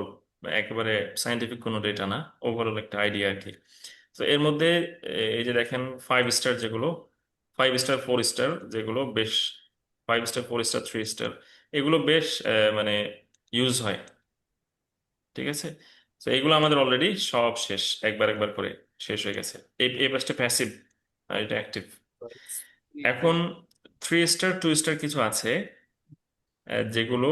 একেবারে সাইন্টিফিক কোনো ডেটা না, ওভারঅল একটা আইডিয়া আর কি। তো এর মধ্যে এই যে দেখেন 5 স্টার যেগুলো, 5 স্টার 4 স্টার যেগুলো বেশ, 5 স্টার 4 স্টার 3 স্টার, এগুলো বেশ মানে ইউজ হয়, ঠিক আছে? তো এগুলো আমাদের অলরেডি সব শেষ, একবার করে শেষ হয়ে গেছে। এই পাশটা প্যাসিভ আর এটা অ্যাক্টিভ। এখন 3 স্টার 2 স্টার কিছু আছে যেগুলো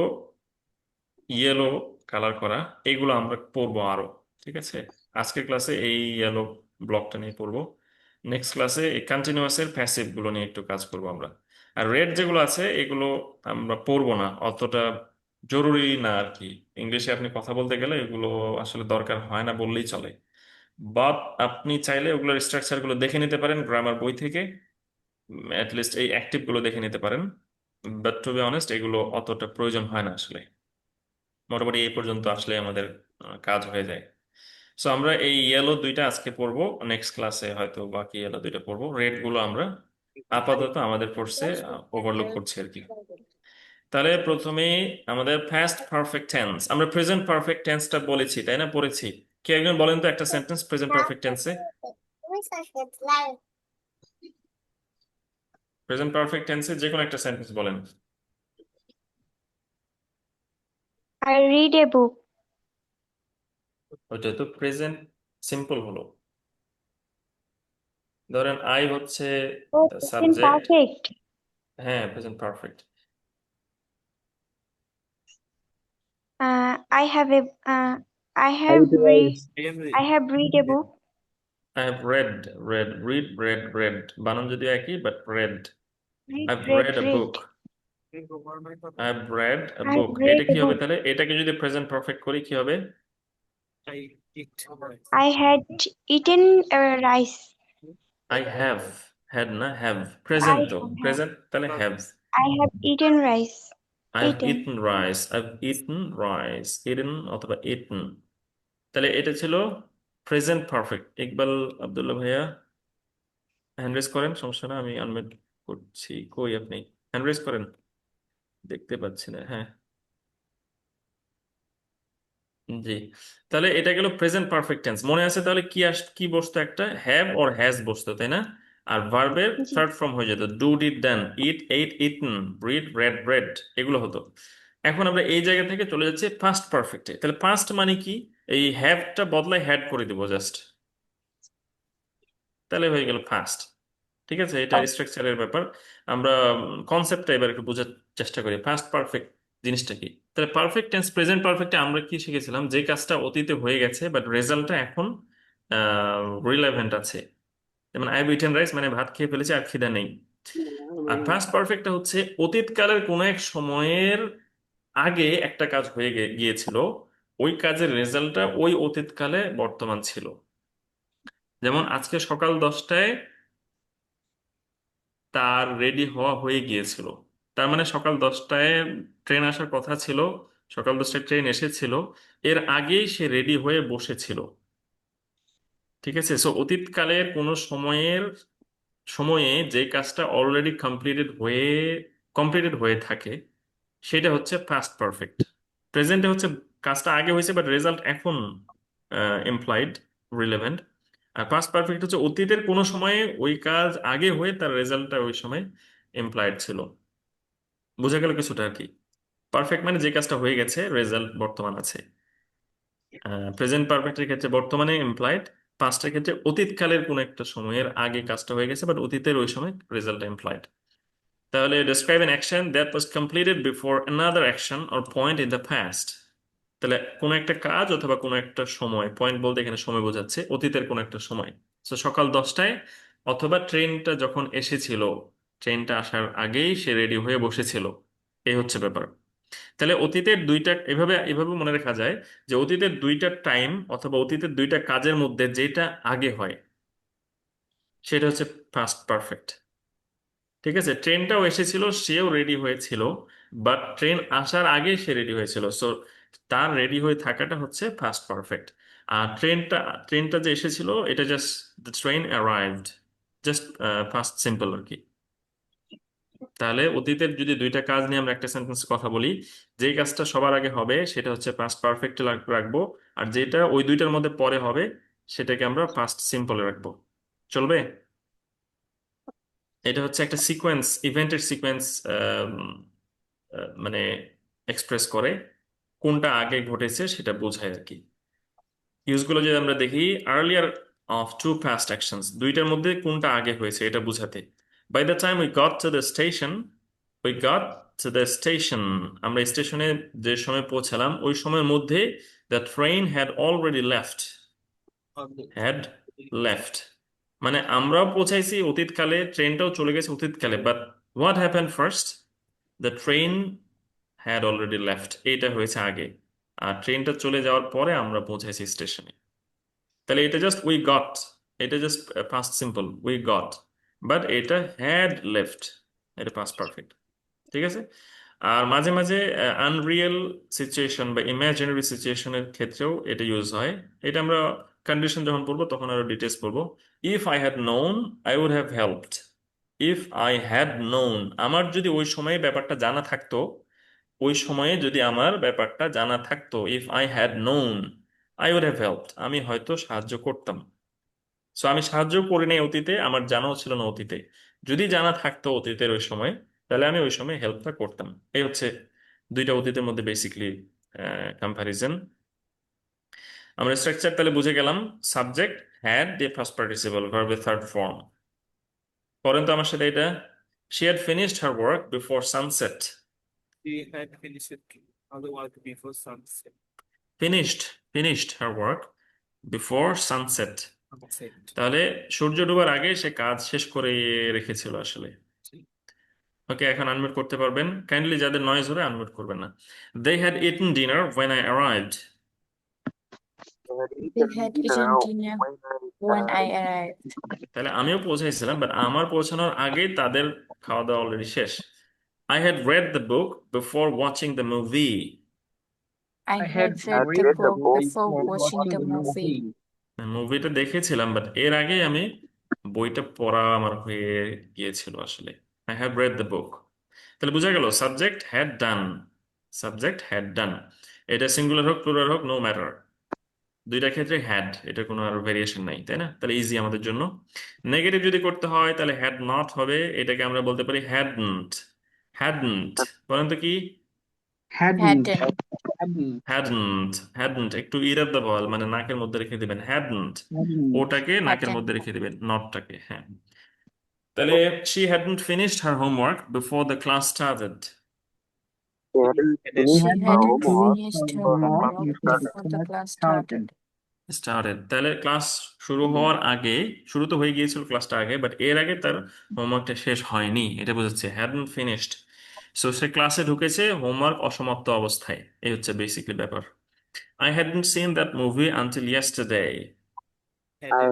ইয়েলো কালার করা, এইগুলো আমরা পড়বো আরো, ঠিক আছে? আজকের ক্লাসে এই ইয়েলো ব্লকটা নিয়ে পড়বো। নেক্সট ক্লাসে এই কন্টিনিউয়াসের প্যাসিভ গুলো নিয়ে একটু কাজ করবো আমরা। আর রেড যেগুলো আছে এগুলো আমরা পড়বো না, অতটা জরুরি না আর কি। ইংলিশে আপনি কথা বলতে গেলে এগুলো আসলে দরকার হয় না বললেই চলে। বাট আপনি চাইলে ওগুলোর স্ট্রাকচারগুলো দেখে নিতে পারেন গ্রামার বই থেকে, অ্যাটলিস্ট এই অ্যাক্টিভগুলো দেখে নিতে পারেন। বাট টু বি অনেস্ট এগুলো অতটা প্রয়োজন হয় না আসলে। মোটামুটি এই পর্যন্ত আসলে আমাদের কাজ হয়ে যায়। সো আমরা এই ইয়েলো দুইটা আজকে পড়বো, নেক্সট ক্লাসে হয়তো বাকি ইয়েলো দুইটা পড়বো। রেড গুলো আমরা আপাতত আমাদের কোর্সে ওভারলোক করছি আর কি। তাহলে প্রথমে আমাদের পাস্ট পারফেক্ট টেন্স, আমরা প্রেজেন্ট পারফেক্ট টেন্সটা বলেছি তাই না, পড়েছি। কে একজন বলেন তো একটা সেন্টেন্স প্রেজেন্ট পারফেক্ট টেন্সে। প্রেজেন্ট পারফেক্ট টেন্সে যে কোনো একটা সেন্টেন্স বলেন। I read a book. ওইটা তো প্রেজেন্ট সিম্পল হলো। ধরেন আই হচ্ছে Oh, present সাবজেক্ট। perfect. হ্যাঁ present perfect. I have a I I have read utilize. I have read a book. I have read বানান যদিও একই but red. Read, I've read, read a read. book. I've read a I've book, read এটা a কি হবে book. তাহলে? এটাকে যদি প্রেজেন্ট পারফেক্ট করি কি হবে? I had eaten rice. I have, had না have, প্রেজেন্ট তো, have. প্রেজেন্ট তাহলে have. I have eaten rice. I've Eaten. eaten rice, I've eaten rice, eaten অথবা eaten, তাহলে এটা ছিল প্রেজেন্ট পারফেক্ট। ইকবাল আব্দুল্লাহ ভাইয়া হ্যান্ড রেজ করেন, সমস্যা না, আমি আনমিউট করছি। কই আপনি? হ্যান্ড রেজ করেন, দেখতে পাচ্ছি না। হ্যাঁ জি, তাহলে এটা গেল প্রেজেন্ট পারফেক্ট টেন্স। মনে আছে তাহলে কি কি বসতো? একটা হ্যাভ অর হ্যাজ বসতো তাই না? আর ভার্বের জি। থার্ড ফর্ম হয়ে যেত do, did, done, eat, ate, eaten, read, read, read, এগুলো হতো। এখন আমরা এই জায়গা থেকে চলে যাচ্ছি পাস্ট পারফেক্টে। তাহলে পাস্ট মানে কি? এই হ্যাভটা বদলায় হ্যাড করে দিব জাস্ট, তাহলে হয়ে গেল ফাস্ট। ঠিক আছে, এটা স্ট্রাকচারের ব্যাপার। আমরা কনসেপ্টটা এবার একটু বোঝার চেষ্টা করি। ফার্স্ট পারফেক্ট জিনিসটা কি? তাহলে পারফেক্ট টেন্স প্রেজেন্ট পারফেক্টে আমরা কি শিখেছিলাম? যে কাজটা অতীতে হয়ে গেছে বাট রেজাল্টটা এখন রিলেভেন্ট আছে। যেমন আই হ্যাভ ইটেন রাইস মানে ভাত খেয়ে ফেলেছি আর খিদা নেই। আর ফার্স্ট পারফেক্টটা হচ্ছে অতীতকালের কোনো এক সময়ের আগে একটা কাজ হয়ে গিয়েছিল, ওই কাজের রেজাল্টটা ওই অতীতকালে বর্তমান ছিল। যেমন আজকে সকাল 10টায় তার রেডি হওয়া হয়ে গিয়েছিল, তার মানে সকাল 10টায় ট্রেন আসার কথা ছিল, সকাল 10টায় ট্রেন এসেছিল, এর আগেই সে রেডি হয়ে বসেছিল। ঠিক আছে, সো অতীতকালের কোনো সময়ে যে কাজটা অলরেডি কমপ্লিটেড হয়ে থাকে সেটা হচ্ছে পাস্ট পারফেক্ট। প্রেজেন্টে হচ্ছে কাজটা আগে হয়েছে বাট রেজাল্ট এখন এমপ্লয়েড, রিলেভেন্ট। আর পাস্ট পারফেক্ট হচ্ছে অতীতের কোনো সময়ে ওই কাজ আগে হয়ে তার রেজাল্টটা ওই সময় এমপ্লয়েড ছিল। বোঝা গেল কিছুটা আর কি? পারফেক্ট মানে যে কাজটা হয়ে গেছে, রেজাল্ট বর্তমান আছে। প্রেজেন্ট পারফেক্টের ক্ষেত্রে বর্তমানে এমপ্লয়েড, পাস্টের ক্ষেত্রে অতীতকালের কোনো একটা সময়ের আগে কাজটা হয়ে গেছে বাট অতীতের ওই সময় রেজাল্ট এমপ্লয়েড। তাহলে describe an action that was completed before another action or point in the past. তাহলে কোনো একটা কাজ অথবা কোনো একটা সময়, পয়েন্ট বলতে এখানে সময় বোঝাচ্ছে, অতীতের কোনো একটা সময়। তো সকাল 10টায় অথবা ট্রেনটা যখন এসেছিল, ট্রেনটা আসার আগেই সে রেডি হয়ে বসেছিল, এই হচ্ছে ব্যাপার। তাহলে অতীতের দুইটা, এভাবে এভাবে মনে রাখা যায় যে অতীতের দুইটা টাইম অথবা অতীতের দুইটা কাজের মধ্যে যেটা আগে হয় সেটা হচ্ছে পাস্ট পারফেক্ট। ঠিক আছে, ট্রেনটাও এসেছিল, সেও রেডি হয়েছিল, বাট ট্রেন আসার আগে সে রেডি হয়েছিল, সো তার রেডি হয়ে থাকাটা হচ্ছে ফার্স্ট পারফেক্ট। আর ট্রেনটা যে এসেছিল এটা just the train arrived, just first simple আর কি। তাহলে অতীতের যদি দুইটা কাজ নিয়ে আমরা একটা সেন্টেন্স কথা বলি, যেই কাজটা সবার আগে হবে সেটা হচ্ছে পাস্ট পারফেক্টে রাখবো, আর যেটা ওই দুইটার মধ্যে পরে হবে সেটাকে আমরা পাস্ট সিম্পলে রাখবো। চলবে? এটা হচ্ছে একটা সিকোয়েন্স, ইভেন্টের সিকোয়েন্স মানে এক্সপ্রেস করে, কোনটা আগে ঘটেছে সেটা বোঝায় আর কি। ইউজগুলো যদি আমরা দেখি, earlier of two past actions, দুইটার মধ্যে কোনটা আগে হয়েছে এটা বোঝাতে। By the time we got to the station, we got to the station, আমরা স্টেশনে যে সময় পৌঁছালাম ওই সময়ের মধ্যে দ্য ট্রেন হ্যাড লেফট, মানে আমরাও পৌঁছাইছি অতীতকালে, ট্রেনটাও চলে গেছে অতীতকালে, but what happen first? The train had already left, এইটা হয়েছে আগে, আর ট্রেনটা চলে যাওয়ার পরে আমরা পৌঁছাইছি স্টেশনে। তাহলে এটা জাস্ট উই গট, এটা just past simple, we got, but এটা হ্যাড লেফট, এটা পাস্ট পারফেক্ট। ঠিক আছে। আর মাঝে মাঝে আনরিয়েল সিচুয়েশন বা ইমাজিনারি সিচুয়েশনের ক্ষেত্রেও এটা ইউজ হয়। এটা আমরা কন্ডিশন যখন পড়বো তখন আরো ডিটেলস পড়বো। If I had known I would have helped. If I had known, আমার যদি ওই সময়ে ব্যাপারটা জানা থাকতো, ওই সময়ে যদি আমার ব্যাপারটা জানা থাকতো, if I had known I would have helped, আমি হয়তো সাহায্য করতাম। সো আমি সাহায্য করি নাই অতীতে, আমার জানাও ছিল না অতীতে। যদি জানা থাকতো অতীতের ওই সময়, তাহলে আমি ওই সময় হেল্পটা করতাম। এই হচ্ছে দুইটা অতীতের মধ্যে বেসিকলি কম্প্যারিজন। আমরা স্ট্রাকচার তাহলে বুঝে গেলাম, সাবজেক্ট হ্যাড দিয়ে ফার্স্ট পার্টিসিপল, ভার্বের থার্ড ফর্ম। পরেন তো আমার সাথে এটা, she had finished her work before sunset. She had finished other work before sunset. Finished her work before sunset, Sunset. তাহলে সূর্য ডোবার আগে সে কাজ শেষ করে রেখেছিল আসলে। ওকে, এখন আনমিউট করতে পারবেন কাইন্ডলি, যাদের নয়েজ হবে আনমিউট করবেন না। They had eaten dinner when I arrived. They had eaten dinner when I arrived. তাহলে আমিও পৌঁছাইছিলাম, বাট আমার পৌঁছানোর আগেই তাদের খাওয়া দাওয়া অলরেডি শেষ। I had read the book before watching the movie. I had read the book before watching the movie. মুভিটা দেখেছিলাম, বাট এর আগেই আমি বইটা পড়া আমার হয়ে গিয়েছিল আসলে। I have read the book. তাহলে বোঝা গেল subject had done, subject had done, এটা সিঙ্গুলার হোক প্লুরাল হোক নো ম্যাটার, দুইটা ক্ষেত্রে হ্যাড, এটা কোনো আর ভেরিয়েশন নাই, তাই না? তাহলে ইজি আমাদের জন্য। নেগেটিভ যদি করতে হয় তাহলে হ্যাড নট হবে, এটাকে আমরা বলতে পারি হ্যাডন্ট। হ্যাডন্ট বলেন তো কি? Hadn't. হ্যাডন্ট একটু ইরার দা বল, মানে নাকের মধ্যে রেখে দিবেন, হ্যাডন্ট ওটাকে নাকের Hadn't. মধ্যে রেখে দিবেন, নটটাকে। হ্যাঁ, তাহলে she hadn't finished her homework before the class started. She hadn't finished her homework before the class started. তাহলে ক্লাস শুরু হওয়ার আগে, শুরু তো হয়ে গিয়েছিল ক্লাসটা আগে, বাট এর আগে তার হোমওয়ার্কটা শেষ হয়নি, এটা বোঝাচ্ছে hadn't finished। সো সে ক্লাসে ঢুকেছে হোমওয়ার্ক অসমাপ্ত অবস্থায়, এই হচ্ছে বেসিকলি ব্যাপার। I hadn't seen that movie until yesterday. I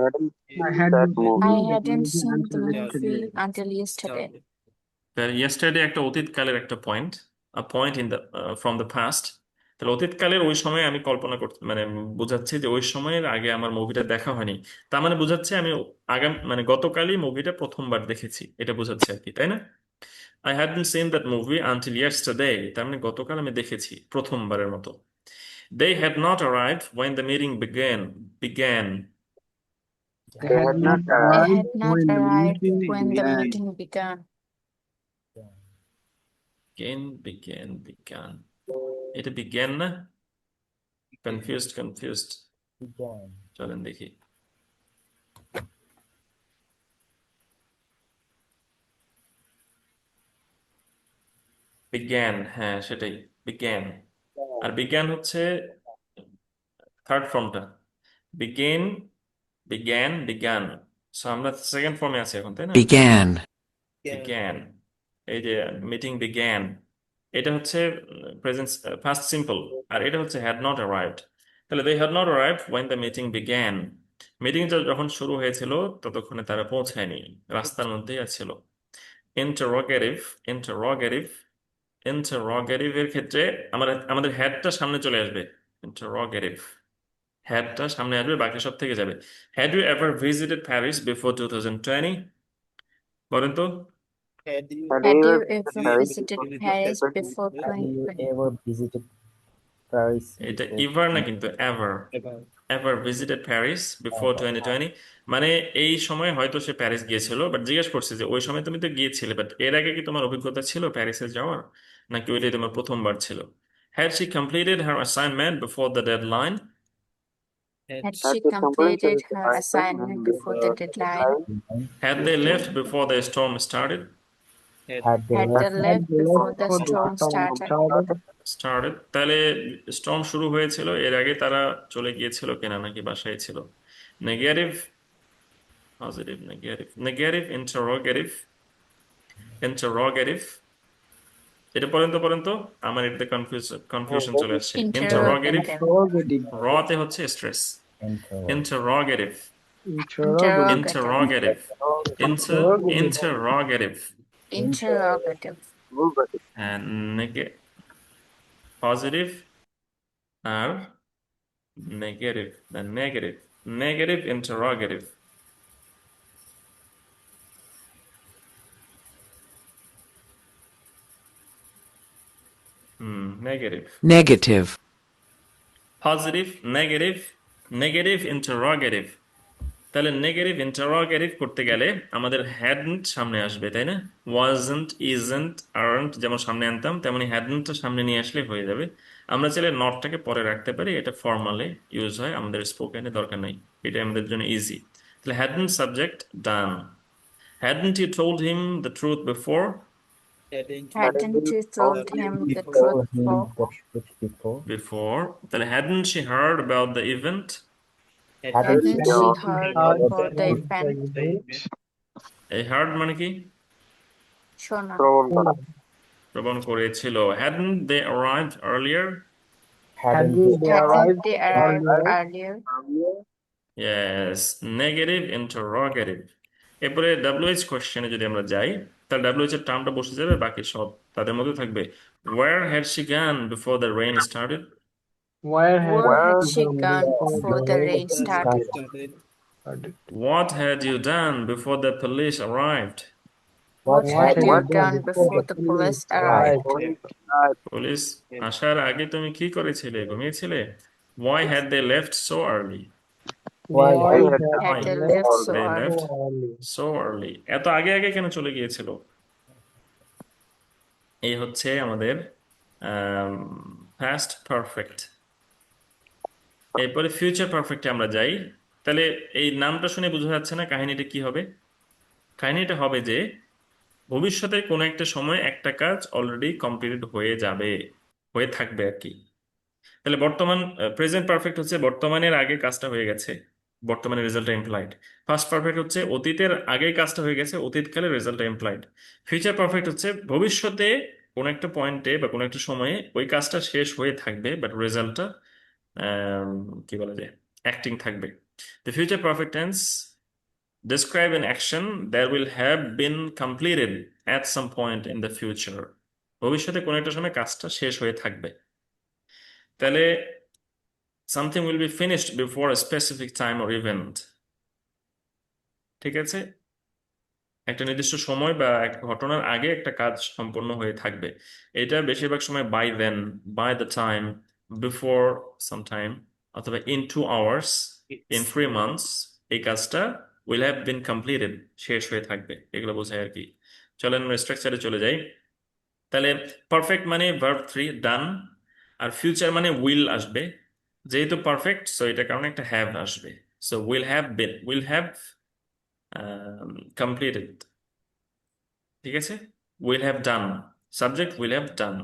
hadn't seen the movie until yesterday. তাহলে yesterday একটা অতীতকালের একটা point, a point in the from the past। তাহলে অতীতকালের ওই সময় আমি কল্পনা করতে, মানে বোঝাচ্ছে যে ওই সময়ের আগে আমার মুভিটা দেখা হয়নি, তার মানে বোঝাচ্ছে আমি আগাম, মানে গতকালই মুভিটা প্রথমবার দেখেছি, এটা বোঝাচ্ছে আর কি, তাই না? I hadn't seen that movie until yesterday, তার মানে গতকাল আমি দেখেছি প্রথমবারের মতো। They had not arrived when the meeting began. They had not arrived when the meeting began. began, এটা began না? confused চলেন দেখি। began, হ্যাঁ সেটাই began। আর began হচ্ছে থার্ড ফর্মটা, began। সো আমরা সেকেন্ড ফর্মে আছি এখন, তাই না? began, began, এই যে মিটিং began, এটা হচ্ছে প্রেজেন্ট ফার্স্ট সিম্পল, আর এটা হচ্ছে had not arrived। তাহলে they had not arrived when the meeting began, মিটিংটা যখন শুরু হয়েছিল ততক্ষণে তারা পৌঁছায়নি, রাস্তার মধ্যেই আছিল। ইন্টারোগেটিভ এর ক্ষেত্রে আমাদের হ্যাডটা সামনে চলে আসবে, ইন্টারোগেটিভ হ্যাডটা সামনে আসবে, বাকি সব থেকে যাবে। Had you ever visited Paris before 2020? বলেন তো। Had you Had you ever visited Paris before 2020? এটা এভার না, কিন্তু এভার ভিজিটেড প্যারিস বিফোর 2020, মানে এই সময় হয়তো সে প্যারিস গিয়েছিল, বাট জিজ্ঞেস করছে যে ওই সময় তুমি তো গিয়েছিলে, বাট এর আগে কি তোমার অভিজ্ঞতা ছিল প্যারিসে যাওয়ার, নাকি ওইটাই তোমার প্রথমবার ছিল? Had she completed her assignment before the deadline? Had she completed her assignment before the deadline? Had they left before the storm started? Had they left before the storm started? তাহলে স্টর্ম শুরু হয়েছিল, এর আগে তারা চলে গিয়েছিল কিনা, নাকি বাসায় ছিল? নেগেটিভ, পজিটিভ, নেগেটিভ, ইন্টারোগেটিভ, এটা পড়েন তো আমার এটাতে কনফিউশন চলে আসছে। Interrogative Interrogative. রতে হচ্ছে stress. Interrogative Interrogative. Interrogative interrogative Interrogative. and positive আর negative interrogative. Negative Negative. Positive negative interrogative. তাহলে নেগেটিভ ইন্টারোগেটিভ করতে গেলে আমাদের হ্যাডন্ট সামনে আসবে, তাই না? ওয়াজন্ট, ইজন্ট, আরন্ট যেমন সামনে আনতাম, তেমনি হ্যাডন্টটা সামনে নিয়ে আসলে হয়ে যাবে। আমরা চাইলে নটটাকে পরে রাখতে পারি, এটা ফর্মালে ইউজ হয়, আমাদের স্পোকেনে দরকার নাই, এটা আমাদের জন্য ইজি। তাহলে hadn't subject done. Hadn't you told him the truth before? Hadn't you told him the truth before. তাহলে hadn't she heard about the event? Hadn't she heard for the event? এই হার্ড মানে কি? শোনা। শ্রবণ করেছিল। Hadn't they arrived earlier? Hadn't they Hadn't arrived they arrived earlier? earlier? Yes, negative interrogative. এরপরে WH কোশ্চেনে যদি আমরা যাই, তাহলে WH এর টার্মটা বসে যাবে, বাকি সব তাদের মধ্যে থাকবে। Where had she gone before the rain started? Where Where had she gone gone before before the the rain rain started? started? What had you done before the police arrived? What had you you done before the police arrived? Police আসার আগে তুমি কি করেছিলে? ঘুমিয়েছিলে? Why had they left so early? Why Had they left left so They early? left so early? so early. এত আগে আগে কেন চলে গিয়েছিল? এই হচ্ছে আমাদের পাস্ট পারফেক্ট। এরপরে ফিউচার পারফেক্টে আমরা যাই। তাহলে এই নামটা শুনে বোঝা যাচ্ছে না কাহিনীটা কি হবে? কাহিনীটা হবে যে ভবিষ্যতে কোনো একটা সময় একটা কাজ অলরেডি কমপ্লিটেড হয়ে যাবে, হয়ে থাকবে আর কি। তাহলে বর্তমান প্রেজেন্ট পারফেক্ট হচ্ছে বর্তমানের আগে কাজটা হয়ে গেছে, বর্তমানের রেজাল্টটা এমপ্লয়েড। ফার্স্ট পারফেক্ট হচ্ছে অতীতের আগে কাজটা হয়ে গেছে, অতীতকালে রেজাল্টটা এমপ্লয়েড। ফিউচার পারফেক্ট হচ্ছে ভবিষ্যতে কোনো একটা পয়েন্টে বা কোনো একটা সময়ে ওই কাজটা শেষ হয়ে থাকবে, বাট রেজাল্টটা কি বলা যায়, অ্যাক্টিং থাকবে। The future perfect tense describe an action that will have been completed at some point in the future. ভবিষ্যতে কোনো একটা সময় কাজটা শেষ হয়ে থাকবে। তাহলে something will be finished before a specific time or event. ঠিক আছে, একটা নির্দিষ্ট সময় বা এক ঘটনার আগে একটা কাজ সম্পন্ন হয়ে থাকবে। এটা বেশিরভাগ সময় by then, by the time, before some time, অথবা ইন 2 hours, ইন 3 months, এই কাজটা উইল হ্যাভ বিন কমপ্লিটেড, শেষ হয়ে থাকবে, এগুলো বোঝায় আর কি। চলেন আমরা স্ট্রাকচারে চলে যাই। তাহলে পারফেক্ট মানে ভার্ব 3 ডান, আর ফিউচার মানে উইল আসবে। যেহেতু পারফেক্ট সো এটা কারণে একটা হ্যাভ আসবে, so will have been, will have completed, ঠিক আছে? Will have done, subject will have done,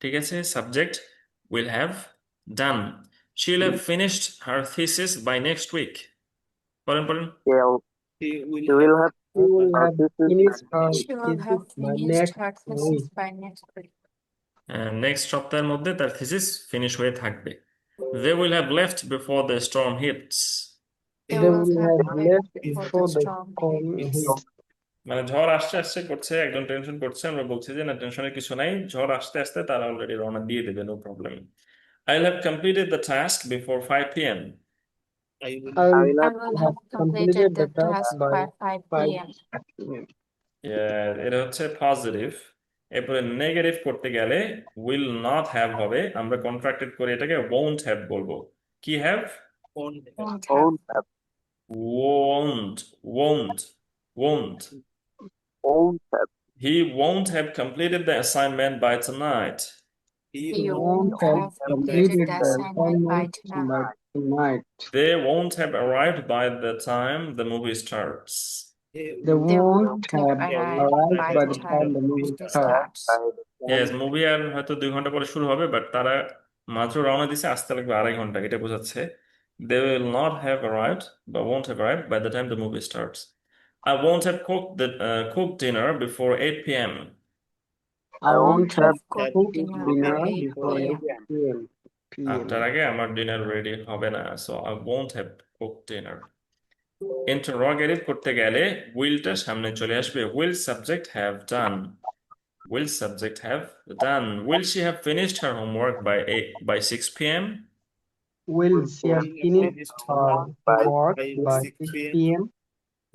ঠিক আছে? Subject will have done. She will have finished her thesis by next week. পড়েন He will She will have finished her She will have thesis by finished next her week. thesis by next week. Next সপ্তাহের মধ্যে তার থিসিস ফিনিশ হয়ে থাকবে। They will have left before the storm hits. They They will will have have left left before the before the storm storm hits. hits. মানে ঝড় আসতে আসতে করছে, একজন টেনশন করছে, আমরা বলছি যে না টেনশনের কিছু নাই, ঝড় আসতে আসতে তারা অলরেডি রওনা দিয়ে দেবে, no problem. I'll have completed the task before 5 p.m. I will I will I will have completed the task by 5 p.m. p.m. এটা হচ্ছে পজিটিভ। এরপরে নেগেটিভ করতে গেলে উইল নট হ্যাভ হবে, আমরা কন্ট্রাক্টেড করে এটাকে won't have বলবো। কি have? won't Won't have. won't won't won't He won't have completed the assignment by tonight. he He Won't won't have have completed completed the the assignment by assignment tonight. by tonight. They won't have arrived by the time the movie starts. They They won't won't have have arrived arrived by by the the time time the the movie movie starts. starts. Yes, movie আর হয়তো 2 ঘন্টা পরে শুরু হবে, বাট তারা মাত্র রওনা দিছে, আসতে লাগবে 2.5 ঘন্টা, এটা বোঝাচ্ছে। They will not have arrived, but won't have arrived by the time the movie starts. I won't have cooked dinner before 8 p.m. I won't have Have cooked dinner dinner by before 8 PM. p.m. আটটার আগে আমার ডিনার রেডি হবে না, so I won't have cooked dinner. Interrogative করতে গেলে উইলটা সামনে চলে আসবে, will subject have done, will subject have done. Will she have finished her homework by 6 p.m.? Will she have finished Finished her homework by 6 p.m.?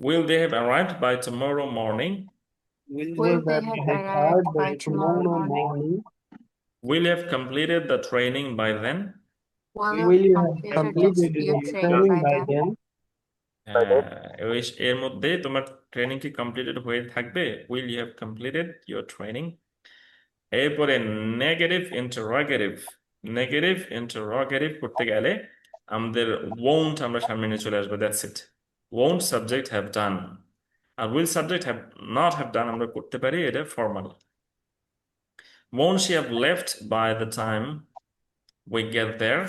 Will they have arrived by tomorrow morning? Will they have arrived by tomorrow morning? Will you have completed the training by then? Will you have completed your training by then? এর মধ্যে তোমার ট্রেনিং কি কমপ্লিটেড হয়ে থাকবে? Will you have completed your training? এরপরে নেগেটিভ ইন্টারোগেটিভ, নেগেটিভ ইন্টারোগেটিভ করতে গেলে আমাদের won't আমরা সামনে নিয়ে চলে আসবো, that's it. won't subject have done, আর will subject have not have done আমরা করতে পারি, এটা formal. won't she have left by the time we get there?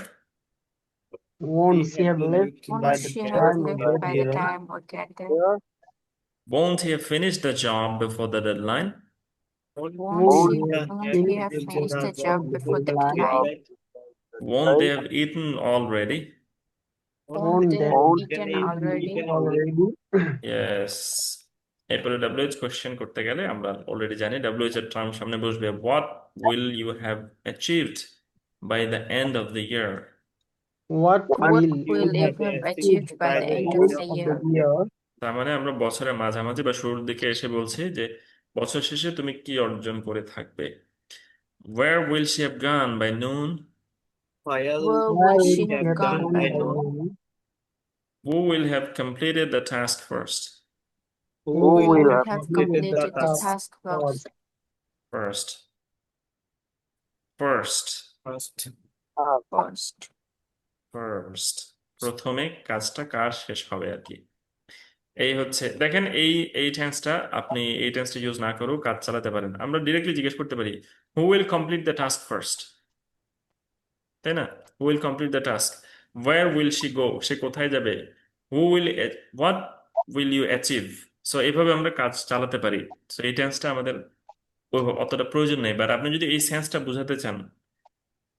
Won't she have left by the She have time we left get by the there? time we get there. won't he have finished the job before the deadline? Won't he have finished the job before the deadline? won't they have eaten already? Won't they have eaten already? Yes. এরপরে WH কোশ্চেন করতে গেলে আমরা অলরেডি জানি WH এর টার্ম সামনে বসবে, what will you have achieved by the end of the year? What will Will you you have have achieved by the end of the year? তার মানে আমরা বছরের মাঝামাঝি বা শুরুর দিকে এসে বলছি যে বছর শেষে তুমি কি অর্জন করে থাকবে। where will she have gone by noon? While Where will she have gone by noon? who will have completed the task first? Who will have completed the task first? first First. first প্রথমে কাজটা কার শেষ হবে আর কি। এই হচ্ছে দেখেন, এই টেন্সটা আপনি এই টেন্সটা ইউজ না করেও কাজ চালাতে পারেন। আমরা ডিরেক্টলি জিজ্ঞেস করতে পারি who will complete the task first, তাই না? Who will complete the task, where will she go, সে কোথায় যাবে, who will what will you achieve. So এইভাবে আমরা কাজ চালাতে পারি। সো এই টেন্সটা আমাদের অতটা প্রয়োজন নেই, বাট আপনি যদি এই সেন্সটা বোঝাতে চান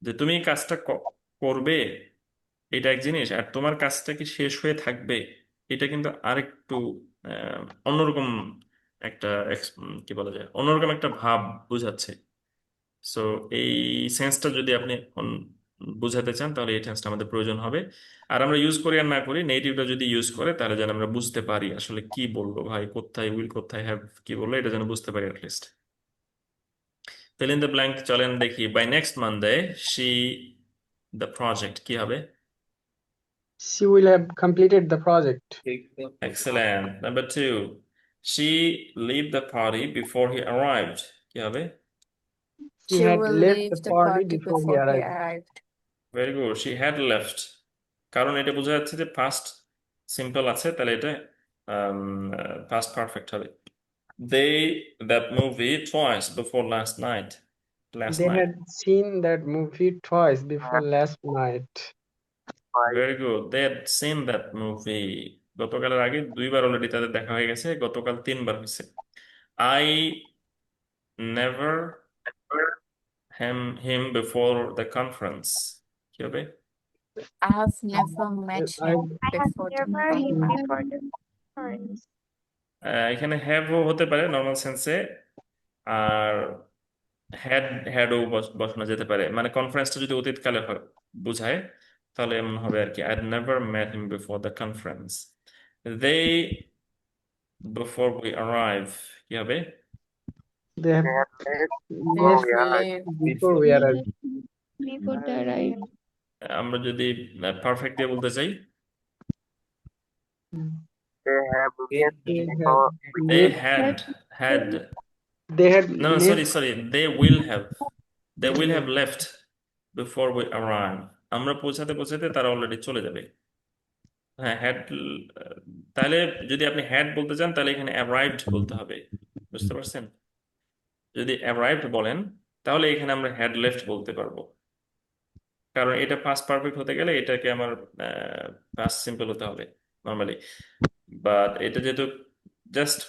যে তুমি এই কাজটা করবে, এটা এক জিনিস, আর তোমার কাজটা কি শেষ হয়ে থাকবে, এটা কিন্তু আরেকটু অন্যরকম একটা কি বলা যায়, অন্যরকম একটা ভাব বোঝাচ্ছে। সো এই সেন্সটা যদি আপনি বোঝাতে চান তাহলে এই টেন্সটা আমাদের প্রয়োজন হবে। আর আমরা ইউজ করি আর না করি, নেটিভটা যদি ইউজ করে তাহলে যেন আমরা বুঝতে পারি আসলে কি বললো ভাই, কোথায় উইল কোথায় হ্যাভ কি বললো, এটা যেন বুঝতে পারি at least. fill in the blank চলেন দেখি, by next Monday she the project কি হবে? She will have completed the project. Excellent. Number 2, she left the party before he arrived কি হবে? She She had will left leave the the party party before he before he arrived. arrived. Very good. She had left, কারণ এটা বোঝা যাচ্ছে যে past simple আছে, তাহলে এটা past perfect হবে। They that movie twice before last night. They had seen that movie twice before last night. Very good. They had seen that movie. গতকালের আগে 2বার অলরেডি তাদের দেখা হয়ে গেছে, গতকাল 3বার হয়েছে। I never him before the conference কি হবে? I have never met him I have before the never him conference. before the conference. এখানে হ্যাভও হতে পারে নর্মাল সেন্সে, আর হ্যাডও বসানো যেতে পারে, মানে কনফারেন্সটা যদি অতীতকালে বোঝায় তাহলে এমন হবে আর কি, I'd never met him before the conference. They before we arrive কি হবে? They have Left before we arrived. Before they arrive. আমরা যদি পারফেক্ট দিয়ে বলতে চাই, They had they left- had they had no left sorry they will have left before we arrive. আমরা পৌঁছাতে পৌঁছাতে তারা অলরেডি চলে যাবে। হ্যাঁ হ্যাড, তাহলে যদি আপনি হ্যাড বলতে চান তাহলে এখানে অ্যারাইভড বলতে হবে, বুঝতে পারছেন? যদি অ্যারাইভড বলেন তাহলে এখানে আমরা হ্যাড লেফট বলতে পারবো, কারণ এটা পাস্ট পারফেক্ট হতে গেলে এটাকে আমার পাস্ট সিম্পল হতে হবে নর্মালি, বাট এটা যেহেতু জাস্ট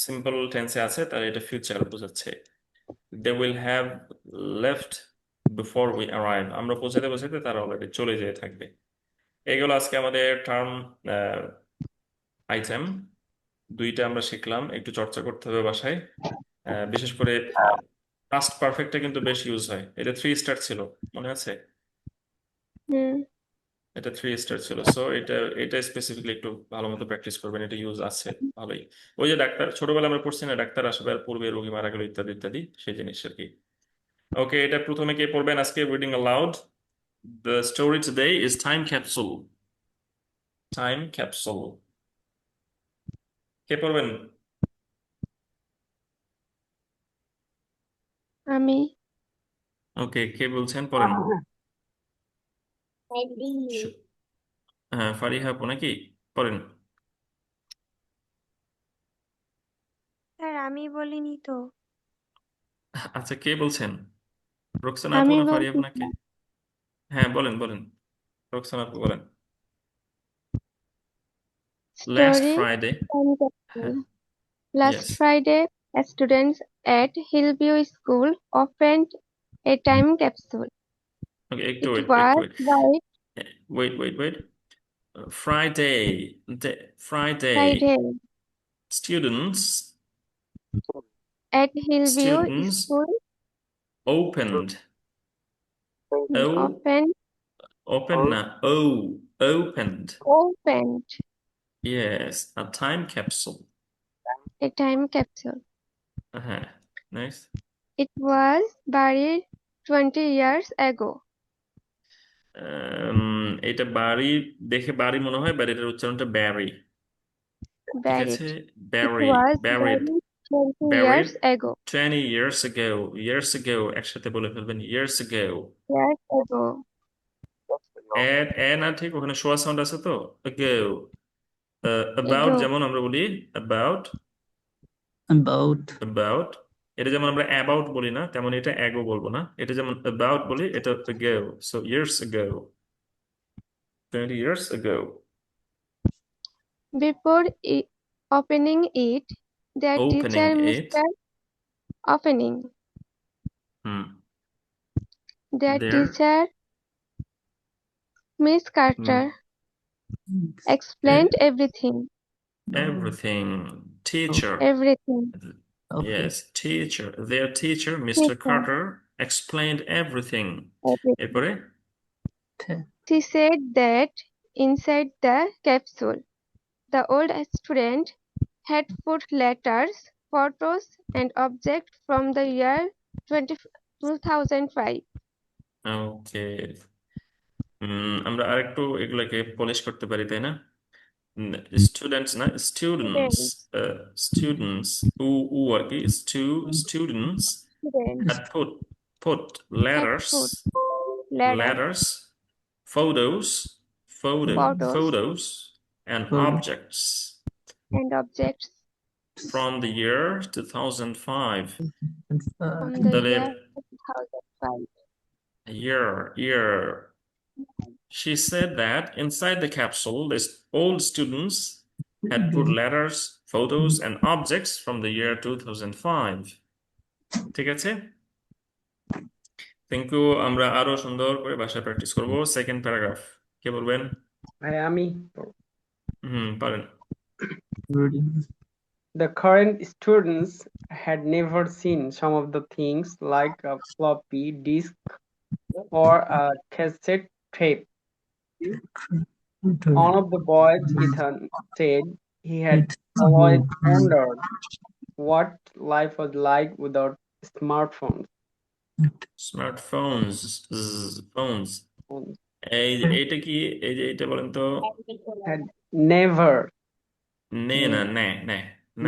সিম্পল টেন্সে আছে তাহলে এটা ফিউচার বোঝাচ্ছে। they will have left before we arrive. আমরা পৌঁছাতে পৌঁছাতে তারা অলরেডি চলে যেয়ে থাকবে। এগুলো আজকে আমাদের টার্ম আইটেম দুইটা আমরা শিখলাম, একটু চর্চা করতে হবে বাসায়। বিশেষ করে পাস্ট পারফেক্টটা কিন্তু বেশ ইউজ হয়। এটা 3 স্টার ছিল, মনে আছে? হুম এটা 3 স্টার ছিল। সো এটা স্পেসিফিকলি একটু ভালো মতো প্র্যাকটিস করবেন, এটা ইউজ আছে ভালোই। ওই যে ডাক্তার, ছোটবেলা আমরা পড়ছি না, ডাক্তার আসবে আর পূর্বে রোগী মারা গেল ইত্যাদি ইত্যাদি, সেই জিনিস আর কি। ওকে, এটা প্রথমে কে পড়বেন আজকে? Reading allowed. The story today is Time Capsule. Time Capsule. কে পড়বেন? আমি ওকে, কে বলছেন? পড়েন। হ্যাঁ, ফারিহা আপু নাকি? পড়েন। স্যার আমি বলিনি তো। আচ্ছা, কে বলছেন? রোকসানা আপু আমি না ফারিহা আপু বলছি নাকি? হ্যাঁ, বলেন বলেন, রোকসানা আপু বলেন। Last story Friday. time হ্যাঁ, capsule. Last yes. Friday, students at Hillview School opened a time capsule. Okay, একটু It wait, was by wait. Friday, Friday. Friday Students at Hillview Students School opened. opened Opened. opened Yes, a time capsule. a time capsule. হ্যাঁ, nice. It was buried 20 years ago. এটা বাড়ি দেখে বাড়ি মনে হয়, বাট এটার উচ্চারণটা ব্যারি। ঠিক আছে, Buried. It Barry, was varied, buried 20 varied years ago. 20 years ago. Years ago একসাথে বলে ফেলবেন, years ago. Years ago. এ না, ঠিক ওখানে শোয়া সাউন্ড আছে তো, ago. About Ago. যেমন আমরা বলি about, About. এটা যেমন আমরা about বলি না, তেমন এটা ago বলবো না। এটা যেমন about বলি, এটা ago. So years ago, 20 years ago. Before opening it, their teacher, Opening it. Mr. Opening. Hmm. Their There. teacher, Miss Carter, explained everything. Everything. Teacher. Everything. Yes, teacher. Their teacher, Mr. Teacher. Carter, explained everything. Everything. এরপরে? She said that inside the capsule, the old student had put letters, photos, and objects from the year 2005. Okay. আমরা আরেকটু এগুলোকে পলিশ করতে পারি, তাই না? Students না, students. Students. Who আর কি? Students Students had put letters, letters, photos, Photos. and objects and objects from the year 2005. from the তাহলে year 2005. year. She said that inside the capsule, old students had put letters, photos, and objects from the year 2005. ঠিক আছে? Thank you. আমরা আরো সুন্দর করে ভাষায় প্র্যাকটিস করব। সেকেন্ড প্যারাগ্রাফ কে বলবেন? আমি পারেন। The current students had never seen some of the things like a floppy disk or a cassette tape. One of the boys, Ethan, said he had always wondered what life was like without smartphones. Smartphones. Phones. এইটা কি? এই যে এটা বলেন তো। Had never.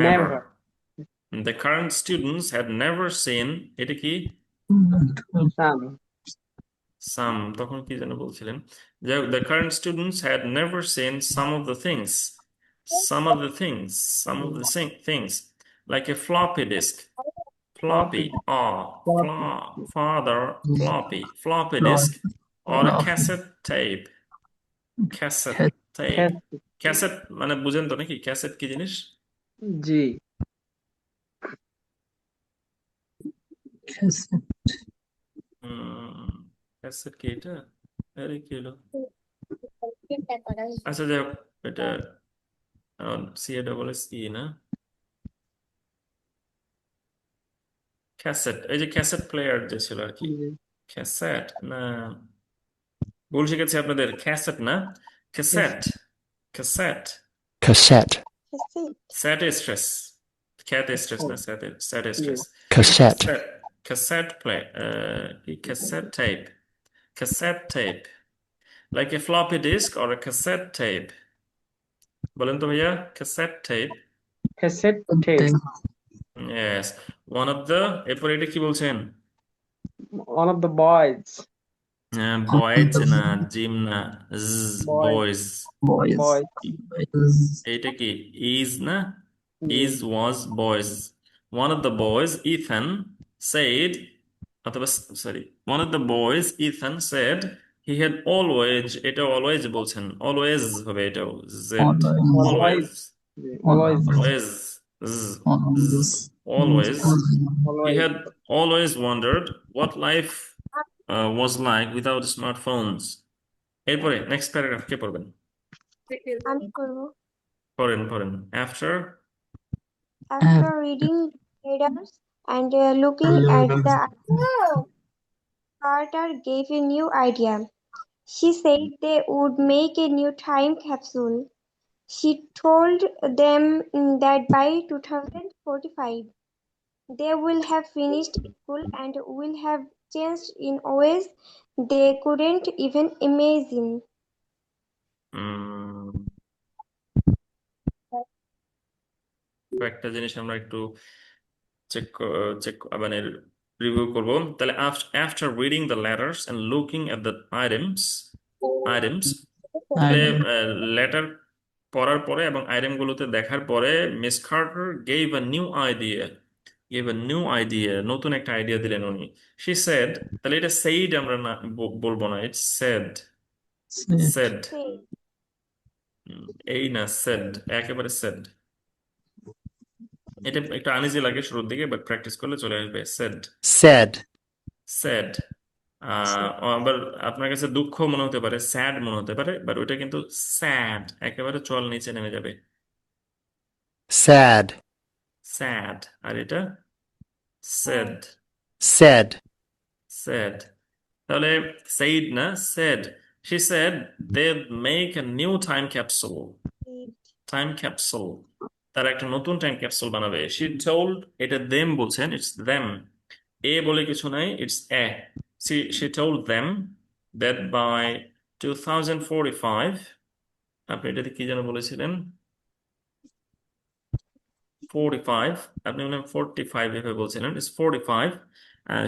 Never. The current students had never seen, এটা কি? Some, তখন কি যেন বলছিলেন? The current students had never seen some of the things, like a floppy disk. Floppy disk, or a cassette tape. Cassette মানে বুঝেন তো নাকি? ক্যাসেট কি জিনিস? জি। Cassette. ক্যাসেট কি এটা? আরে কি হলো? আচ্ছা যাই হোক, এটা CASSE না, ক্যাসেট, এই যে ক্যাসেট প্লেয়ার যে ছিল আর কি, ক্যাসেট না, ভুল শিখেছি আপনাদের, ক্যাসেট না, ক্যাসেট, ক্যাসেট, cassette, স্যাট স্ট্রেস, খ্যাত স্ট্রেস না, স্যাট stress, cassette, cassette, cassette play, cassette tape, like a floppy disk or a cassette tape. বলেন তো ভাইয়া, cassette tape. Cassette tape. Yes, one of the, এরপর এটা কি বলছেন? One of the boys. Boys না, জিম না, boys. Boys. এইটা কি is না, is was boys. One of the boys, Ethan, said, অথবা sorry, one of the boys, Ethan, said he had always, এটা always বলছেন, always হবে এটাও, z, always, always, always, he had always wondered what life was like without smartphones. এরপরে next paragraph কে পড়বেন? আমি করবো। পড়েন after After reading letters and looking at the Carter gave a new idea. She said they would make a new time capsule. She told them that by 2045 they will have finished school and will have changed in ways they couldn't even imagine. কয়েকটা জিনিস আমরা একটু চেক মানে রিভিউ করব। তাহলে after reading the letters and looking at the items, letter পড়ার পরে এবং আইটেমগুলোতে দেখার পরে miss Carter gave a new idea, নতুন একটা আইডিয়া দিলেন উনি। she said, তাহলে এটা said আমরা না বলবো না, it's said, এই না, said, একেবারে said। এটা একটু আনইজি লাগে শুরুর দিকে, বাট প্র্যাকটিস করলে চলে আসবে। said আবার আপনার কাছে দুঃখ মনে হতে পারে, স্যাড মনে হতে পারে, বাট ওইটা কিন্তু স্যাড, একেবারে চল নিচে নেমে যাবে, স্যাড। আর এটা said। তাহলে said না, said। she said they'd make a new time capsule, তারা একটা নতুন টাইম ক্যাপসুল বানাবে। she told, এটা them বলছেন, it's them, এ বলে কিছু নাই, it's a, she told them that by 2045, আপনি এটাতে কি যেন বলেছিলেন, 45, আপনি বললেন 45 এভাবে বলছিলেন, it's 45,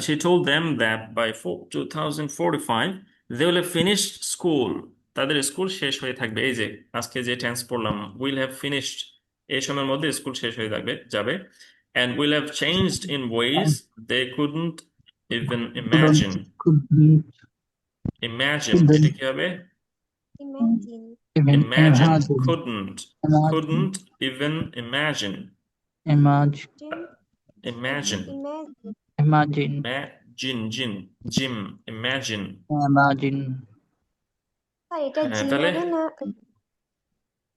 she told them that by 2045 they will have finished school, তাদের স্কুল শেষ হয়ে থাকবে। এই যে আজকে যে টেন্স পড়লাম, will have finished, এই সময়ের মধ্যে স্কুল শেষ হয়ে যাবে, and will have changed in ways they couldn't even imagine, এটা কি হবে? Imagine, couldn't even imagine, imagine, এটা হ্যাঁ, জিম তাহলে হবে না,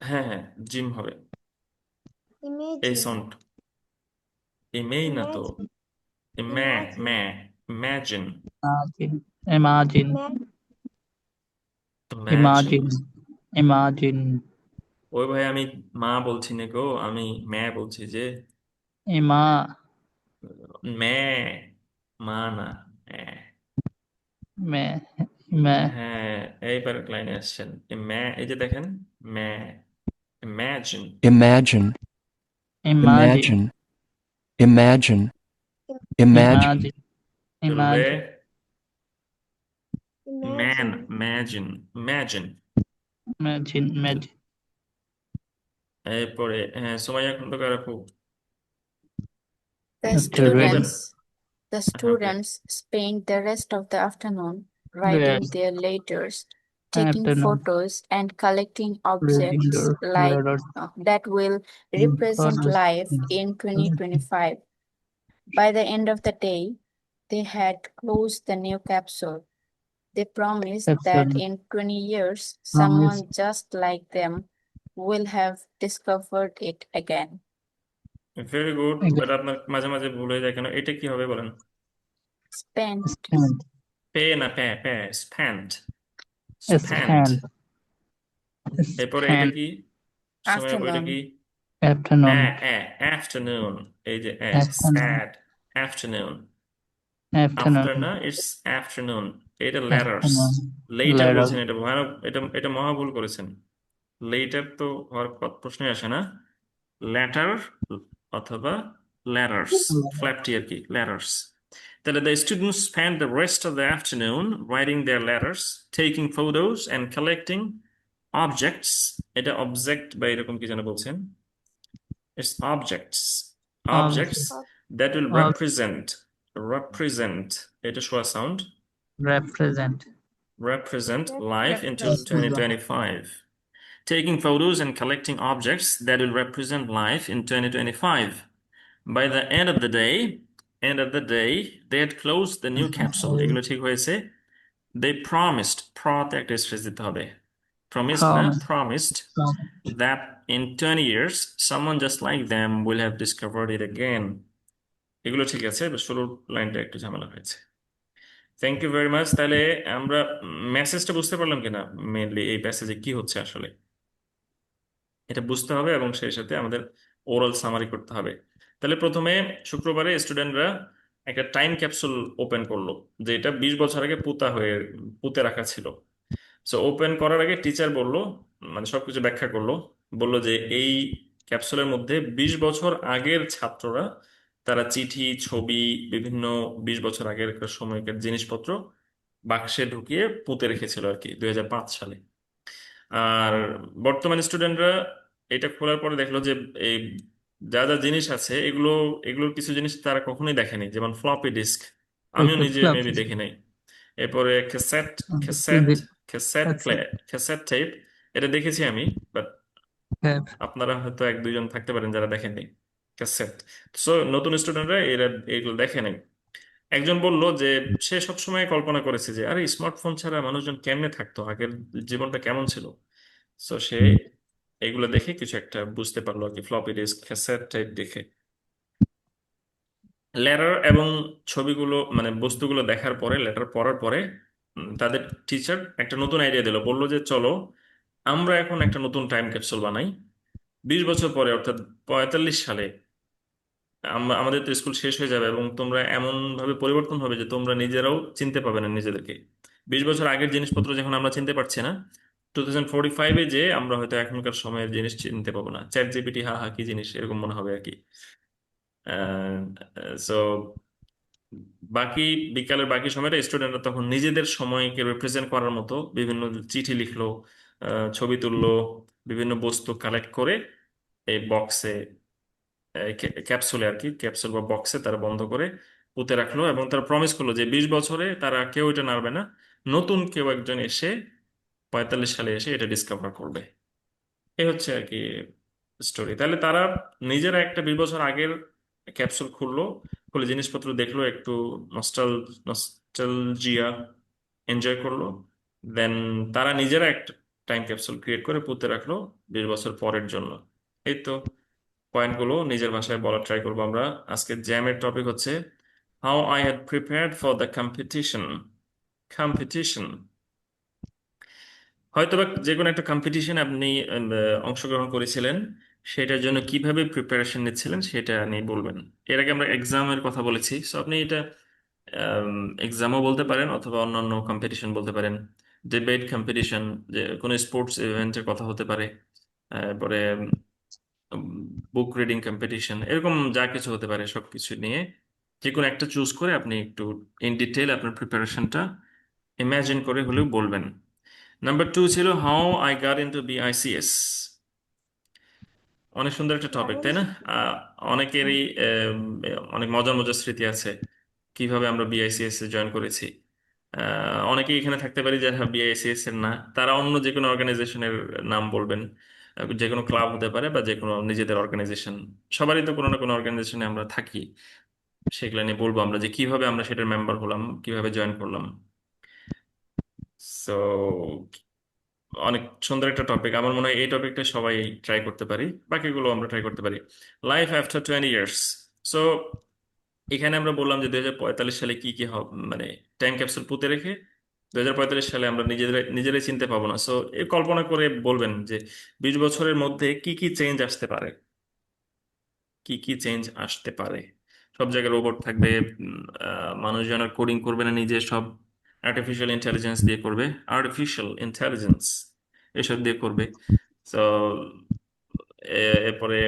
হ্যাঁ জিম হবে, এই সাউন্ড, ইমেই না তো, imagine, ওই ভাই আমি মা বলছি না গো, আমি ম্যা বলছি যে, ম্যা, মা না, হ্যাঁ এইবার লাইনে আসছেন, ম্যা, এই যে দেখেন, ম্যা, imagine, চলবে, imagine, এরপরে সুমাইয়া খন্দকার আপু, The students spent the rest of the afternoon writing their letters, taking photos, and collecting objects like that will represent life in 2025. By the end of the day, they had closed the new capsule. They promised that in 20 years, someone just like them will have discovered it again. Very good, but আপনার মাঝে মাঝে ভুল হয়ে যায় কেন? এটা কি হবে বলেন? Spent, পে না পে পে স্প্যান্ড, স্প্যান্ড। এরপরে এটা কি সময়, ওইটা afternoon, কি? Afternoon. আফটারনুন। এই যে Afternoon. Sad afternoon, after Afternoon. না, ইটস আফটারনুন। এটা লেটার্স, Afternoon. Letter Later. বলছেন, এটা ভয়ানক, এটা মহা ভুল করেছেন। লেটার তো হওয়ার প্রশ্নই আসে না। লেটার অথবা লেটার্স, ফ্ল্যাপটি আর কি, লেটার্স। তাহলে the students spent the rest of the afternoon writing their letters, taking photos and collecting objects. এটা অবজেক্ট বা এরকম কি যেন বলছেন? It's objects. Objects that will represent এটা শোয়া sound, represent life into 2025. Taking photos and collecting objects that will represent life in 2025. By the end of the day, they had closed the new capsule. এগুলো ঠিক হয়েছে। They promised, তে একটা স্ট্রেস দিতে হবে। Promised না, promised that in 20 years, someone just like them will have discovered it again. এগুলো ঠিক আছে, শুরুর লাইনটা একটু ঝামেলা হয়েছে। Thank you very much. তাহলে আমরা মেসেজটা বুঝতে পারলাম কিনা, মেইনলি এই প্যাসেজে কি হচ্ছে আসলে এটা বুঝতে হবে, এবং সেই সাথে আমাদের ওরাল সামারি করতে হবে। তাহলে প্রথমে শুক্রবারে স্টুডেন্টরা একটা টাইম ক্যাপসুল ওপেন করলো, যেটা 20 বছর আগে পুঁতে রাখা ছিল। সো ওপেন করার আগে টিচার বলল, মানে সবকিছু ব্যাখ্যা করলো, বলল যে এই ক্যাপসুলের মধ্যে 20 বছর আগের ছাত্ররা তারা চিঠি, ছবি, বিভিন্ন 20 বছর আগের সময়কার জিনিসপত্র বাক্সে ঢুকিয়ে পুঁতে রেখেছিল আর কি 2005 সালে। আর বর্তমান স্টুডেন্টরা এটা খোলার পরে দেখলো যে এই যা যা জিনিস আছে এগুলোর কিছু জিনিস তারা কখনোই দেখেনি, যেমন ফ্লপি ডিস্ক, আমিও নিজে মেবি দেখি নাই। এরপরে ক্যাসেট টেপ, এটা দেখেছি আমি, বাট আপনারা হয়তো 1-2 জন থাকতে পারেন যারা দেখেননি ক্যাসেট। সো নতুন স্টুডেন্টরা এগুলো দেখে নাই। একজন বলল যে সে সবসময় কল্পনা করেছে যে আরে স্মার্টফোন ছাড়া মানুষজন কেমনে থাকতো, আগের জীবনটা কেমন ছিল। সো সে এগুলো দেখে কিছু একটা বুঝতে পারলো আর কি, ফ্লপি ডিস্ক, ক্যাসেট টাইপ দেখে। লেটার এবং ছবিগুলো মানে বস্তুগুলো দেখার পরে, লেটার পড়ার পরে তাদের টিচার একটা নতুন আইডিয়া দিল, বললো যে চলো আমরা এখন একটা নতুন টাইম ক্যাপসুল বানাই। 20 বছর পরে, অর্থাৎ 45 সালে আমাদের তো স্কুল শেষ হয়ে যাবে, এবং তোমরা এমন ভাবে পরিবর্তন হবে যে তোমরা নিজেরাও চিনতে পাবে না নিজেদেরকে। 20 বছর আগের জিনিসপত্র যখন আমরা চিনতে পারছি না, 2045-এ যে আমরা হয়তো এখনকার সময়ের জিনিস চিনতে পাবো না। চ্যাট জিপিটি হা হা কি জিনিস, এরকম মনে হবে আর কি। সো বিকালের বাকি সময়টা স্টুডেন্টরা তখন নিজেদের সময়কে রিপ্রেজেন্ট করার মতো বিভিন্ন চিঠি লিখলো, ছবি তুললো, বিভিন্ন বস্তু কালেক্ট করে এই বক্সে, ক্যাপসুলে আর কি, ক্যাপসুল বা বক্সে তারা বন্ধ করে পুঁতে রাখলো, এবং তারা প্রমিস করলো যে 20 বছরে তারা কেউ এটা নাড়বে না, নতুন কেউ একজন এসে 45 সালে এসে এটা ডিসকভার করবে। এই হচ্ছে আর কি স্টোরি। তাহলে তারা নিজেরা একটা 20 বছর আগের ক্যাপসুল খুলে জিনিসপত্র দেখলো, একটু নস্টালজিয়া এনজয় করলো, দেন তারা নিজেরা একটা টাইম ক্যাপসুল ক্রিয়েট করে পুঁতে রাখলো 20 বছর পরের জন্য। এই তো পয়েন্টগুলো নিজের ভাষায় বলার ট্রাই করবো আমরা। আজকে জ্যামের টপিক হচ্ছে how I had prepared for the competition. হয়তোবা যে কোনো একটা কম্পিটিশন আপনি অংশগ্রহণ করেছিলেন, সেটার জন্য কিভাবে প্রিপারেশন নিচ্ছিলেন সেটা নিয়ে বলবেন। এর আগে আমরা এক্সামের কথা বলেছি, সো আপনি এটা এক্সামও বলতে পারেন অথবা অন্যান্য কম্পিটিশন বলতে পারেন, ডিবেট কম্পিটিশন, যে কোনো স্পোর্টস ইভেন্টের কথা হতে পারে, তারপরে বুক রিডিং কম্পিটিশন, এরকম যা কিছু হতে পারে সবকিছু নিয়ে যে কোনো একটা চুজ করে আপনি একটু ইন ডিটেল আপনার প্রিপারেশনটা ইমাজিন করে হলেও বলবেন। নাম্বার 2 ছিল how I got into BICS। অনেক সুন্দর একটা টপিক, তাই না? অনেকেরই অনেক মজার মজার স্মৃতি আছে কিভাবে আমরা BICS এ জয়েন করেছি। অনেকেই এখানে থাকতে পারি যারা BICS এর না, তারা অন্য যে কোনো অর্গানাইজেশনের নাম বলবেন, যে কোনো ক্লাব হতে পারে বা যে কোনো নিজেদের অর্গানাইজেশন। সবারই তো কোনো না কোনো অর্গানাইজেশনে আমরা থাকি। সেগুলো নিয়ে বলবো আমরা, যে কিভাবে আমরা সেটার মেম্বার হলাম, কিভাবে জয়েন করলাম। সো অনেক সুন্দর একটা টপিক, আমার মনে হয় এই টপিকটা সবাই ট্রাই করতে পারি, বাকিগুলো আমরা ট্রাই করতে পারি। Life after 20 years. সো এখানে আমরা বললাম যে 2045 সালে কি কি হবে, মানে টাইম ক্যাপসুল পুঁতে রেখে 2045 সালে আমরা নিজেরাই নিজেরাই চিনতে পাবো না। সো এই কল্পনা করে বলবেন যে 20 বছরের মধ্যে কি কি চেঞ্জ আসতে পারে, কি কি চেঞ্জ আসতে পারে। সব জায়গায় রোবট থাকবে, মানুষজন আর কোডিং করবে না, নিজে সব আর্টিফিশিয়াল ইন্টেলিজেন্স দিয়ে করবে, আর্টিফিশিয়াল ইন্টেলিজেন্স এসব দিয়ে করবে। তো এরপরে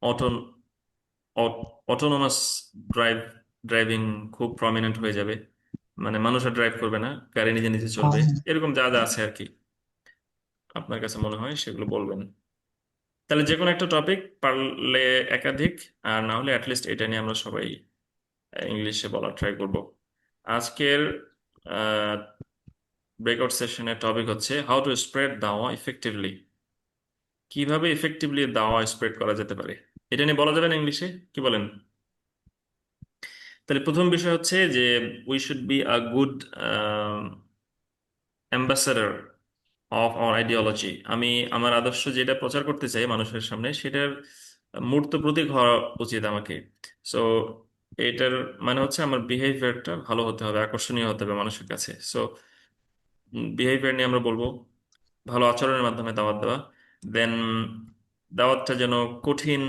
অটো অটোনোমাস ড্রাইভিং খুব প্রমিনেন্ট হয়ে যাবে, মানে মানুষ আর ড্রাইভ করবে না, গাড়ি নিজে নিজে চলবে। এরকম যা যা আছে আর কি, আপনার কাছে মনে হয় সেগুলো বলবেন। তাহলে যে কোনো একটা টপিক, পারলে একাধিক, আর না হলে অ্যাটলিস্ট এটা নিয়ে আমরা সবাই ইংলিশে বলার ট্রাই করব। আজকের ব্রেকআউট সেশনের টপিক হচ্ছে হাউ টু স্প্রেড দাওয়া ইফেক্টিভলি। কিভাবে ইফেক্টিভলি দাওয়া স্প্রেড করা যেতে পারে, এটা নিয়ে বলা যাবে না ইংলিশে, কি বলেন? তাহলে প্রথম বিষয় হচ্ছে যে we should be a good ambassador of our ideology. আমি আমার আদর্শ যেটা প্রচার করতে চাই মানুষের সামনে, সেটার মূর্ত প্রতীক হওয়া উচিত আমাকে। সো এটার মানে হচ্ছে আমার বিহেভিয়ারটা ভালো হতে হবে, আকর্ষণীয় হতে হবে মানুষের কাছে। সো বিহেভিয়ার নিয়ে আমরা বলবো, ভালো আচরণের মাধ্যমে দাওয়াত দেওয়া। দেন দাওয়াতটা যেন কঠিন,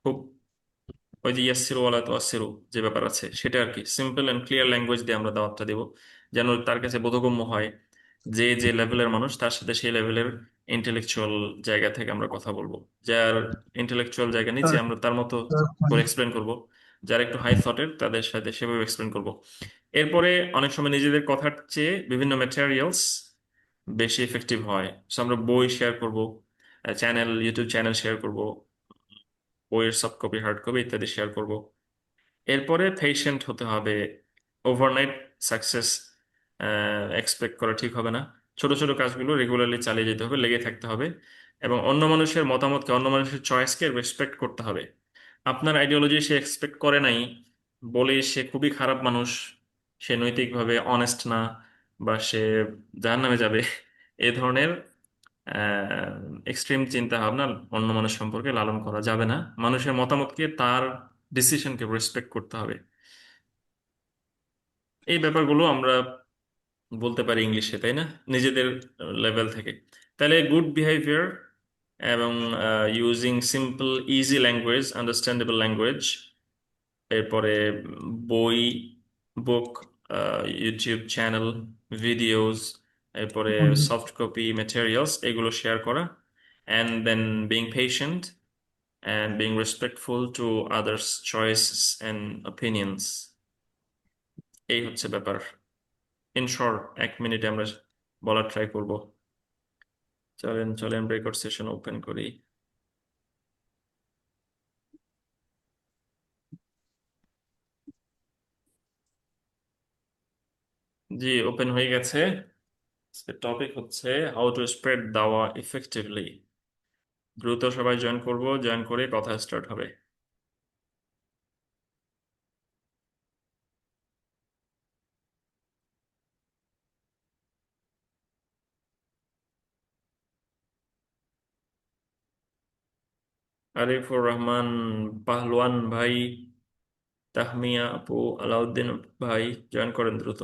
খুব ওই যে ইয়াসিরু ওয়ালা তুয়াসসিরু যে ব্যাপার আছে সেটা আর কি, সিম্পল অ্যান্ড ক্লিয়ার ল্যাঙ্গুয়েজ দিয়ে আমরা দাওয়াতটা দেব, যেন তার কাছে বোধগম্য হয়। যে যে লেভেলের মানুষ তার সাথে সেই লেভেলের ইন্টেলেকচুয়াল জায়গা থেকে আমরা কথা বলবো। যার ইন্টেলেকচুয়াল জায়গা নিচে আমরা তার মতো করে এক্সপ্লেন করব, যারা একটু হাই থটের তাদের সাথে সেভাবে এক্সপ্লেন করব। এরপরে অনেক সময় নিজেদের কথার চেয়ে বিভিন্ন ম্যাটেরিয়ালস বেশি এফেক্টিভ হয়। সো আমরা বই শেয়ার করব, চ্যানেল, ইউটিউব চ্যানেল শেয়ার করব, বইয়ের সফট কপি, হার্ড কপি ইত্যাদি শেয়ার করব। এরপরে পেশেন্ট হতে হবে, ওভারনাইট সাকসেস এক্সপেক্ট করা ঠিক হবে না। ছোট ছোট কাজগুলো রেগুলারলি চালিয়ে যেতে হবে, লেগে থাকতে হবে, এবং অন্য মানুষের মতামতকে, অন্য মানুষের চয়েসকে রেসপেক্ট করতে হবে। আপনার আইডিওলজি সে এক্সপেক্ট করে নাই বলে সে খুবই খারাপ মানুষ, সে নৈতিকভাবে অনেস্ট না, বা সে জাহান্নামে যাবে, এ ধরনের এক্সট্রিম চিন্তা ভাবনা অন্য মানুষ সম্পর্কে লালন করা যাবে না। মানুষের মতামতকে, তার ডিসিশনকে রেসপেক্ট করতে হবে। এই ব্যাপারগুলো আমরা বলতে পারি ইংলিশে, তাই না, নিজেদের লেভেল থেকে। তাহলে গুড বিহেভিয়ার এবং using simple easy language, understandable language. এরপরে বুক, ইউটিউব চ্যানেল, ভিডিওস, এরপরে সফট কপি ম্যাটেরিয়ালস, এগুলো শেয়ার করা। And then being patient and being respectful to others' choices and opinions। এই হচ্ছে ব্যাপার। ইন শর্ট 1 মিনিটে আমরা বলার ট্রাই করব। চলেন চলেন ব্রেকআউট সেশন ওপেন করি। জি, ওপেন হয়ে গেছে। টপিক হচ্ছে হাউ টু স্প্রেড দাওয়া ইফেক্টিভলি। দ্রুত সবাই জয়েন করব, জয়েন করে কথা স্টার্ট হবে। আরিফুর রহমান, পাহলওয়ান ভাই, তাহমিয়া আপু, আলাউদ্দিন ভাই, জয়েন করেন দ্রুত।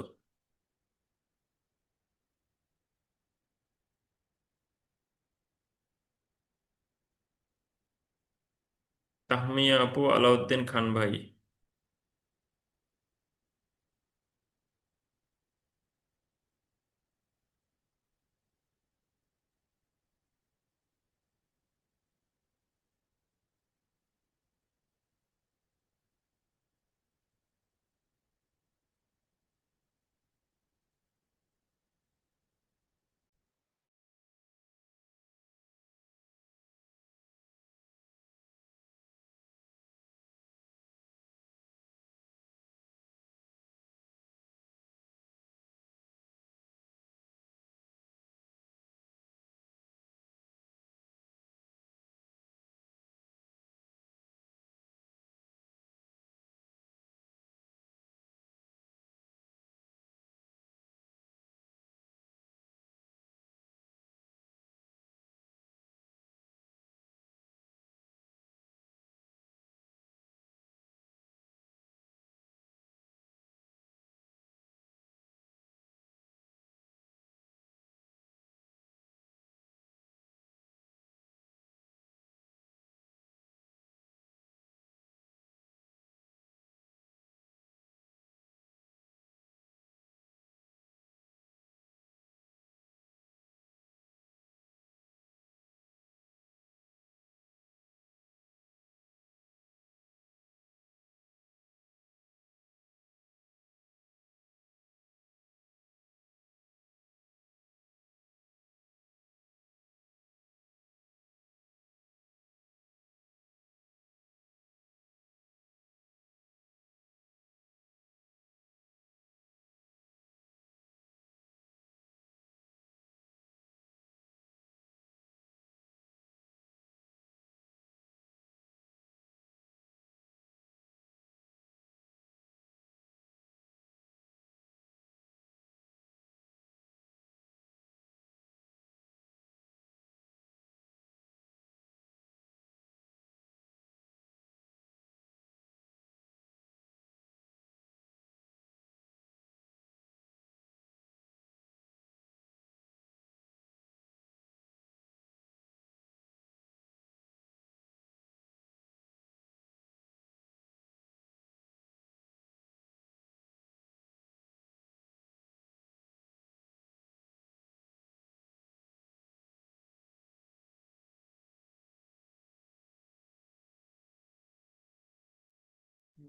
তাহমিয়া আপু, আলাউদ্দিন খান ভাই।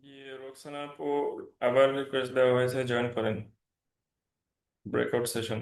জি, রোকসানা আপু আবার রিকোয়েস্ট দেওয়া হয়েছে, জয়েন করেন ব্রেকআউট সেশন।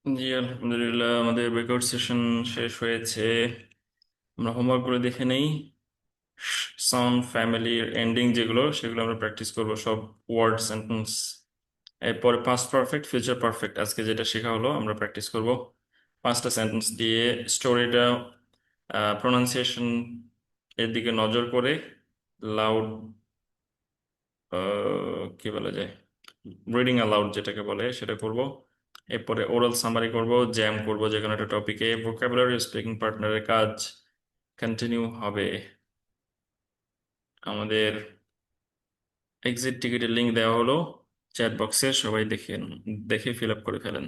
জি, আলহামদুলিল্লাহ আমাদের ব্রেকআউট সেশন শেষ হয়েছে। আমরা হোমওয়ার্কগুলো দেখে নেই। সাউন্ড ফ্যামিলির এন্ডিং যেগুলো, সেগুলো আমরা প্র্যাকটিস করব, সব ওয়ার্ড সেন্টেন্স। এরপরে পাস্ট পারফেক্ট, ফিউচার পারফেক্ট আজকে যেটা শেখা হলো আমরা প্র্যাকটিস করব। 5টা সেন্টেন্স দিয়ে স্টোরিটা, প্রোনাউন্সিয়েশন এর দিকে নজর করে লাউড, কি বলা যায়, রিডিং অ্যালাউড যেটাকে বলে সেটা করব। এরপরে ওরাল সামারি করব, জ্যাম করব যে কোনো একটা টপিকে। ভোকাবুলারি স্পিকিং পার্টনারের কাজ কন্টিনিউ হবে। আমাদের এক্সিট টিকিটের লিংক দেওয়া হলো চ্যাট বক্সে, সবাই দেখে ফিল আপ করে ফেলেন।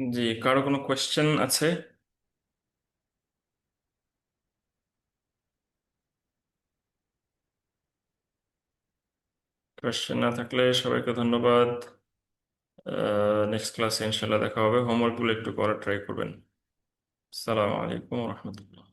জি, কারো কোনো কোয়েশ্চেন আছে? কোয়েশ্চেন না থাকলে সবাইকে ধন্যবাদ। নেক্সট ক্লাসে ইনশাল্লাহ দেখা হবে। হোমওয়ার্কগুলো একটু করার ট্রাই করবেন। আসসালামু আলাইকুম রহমতুল্লাহ।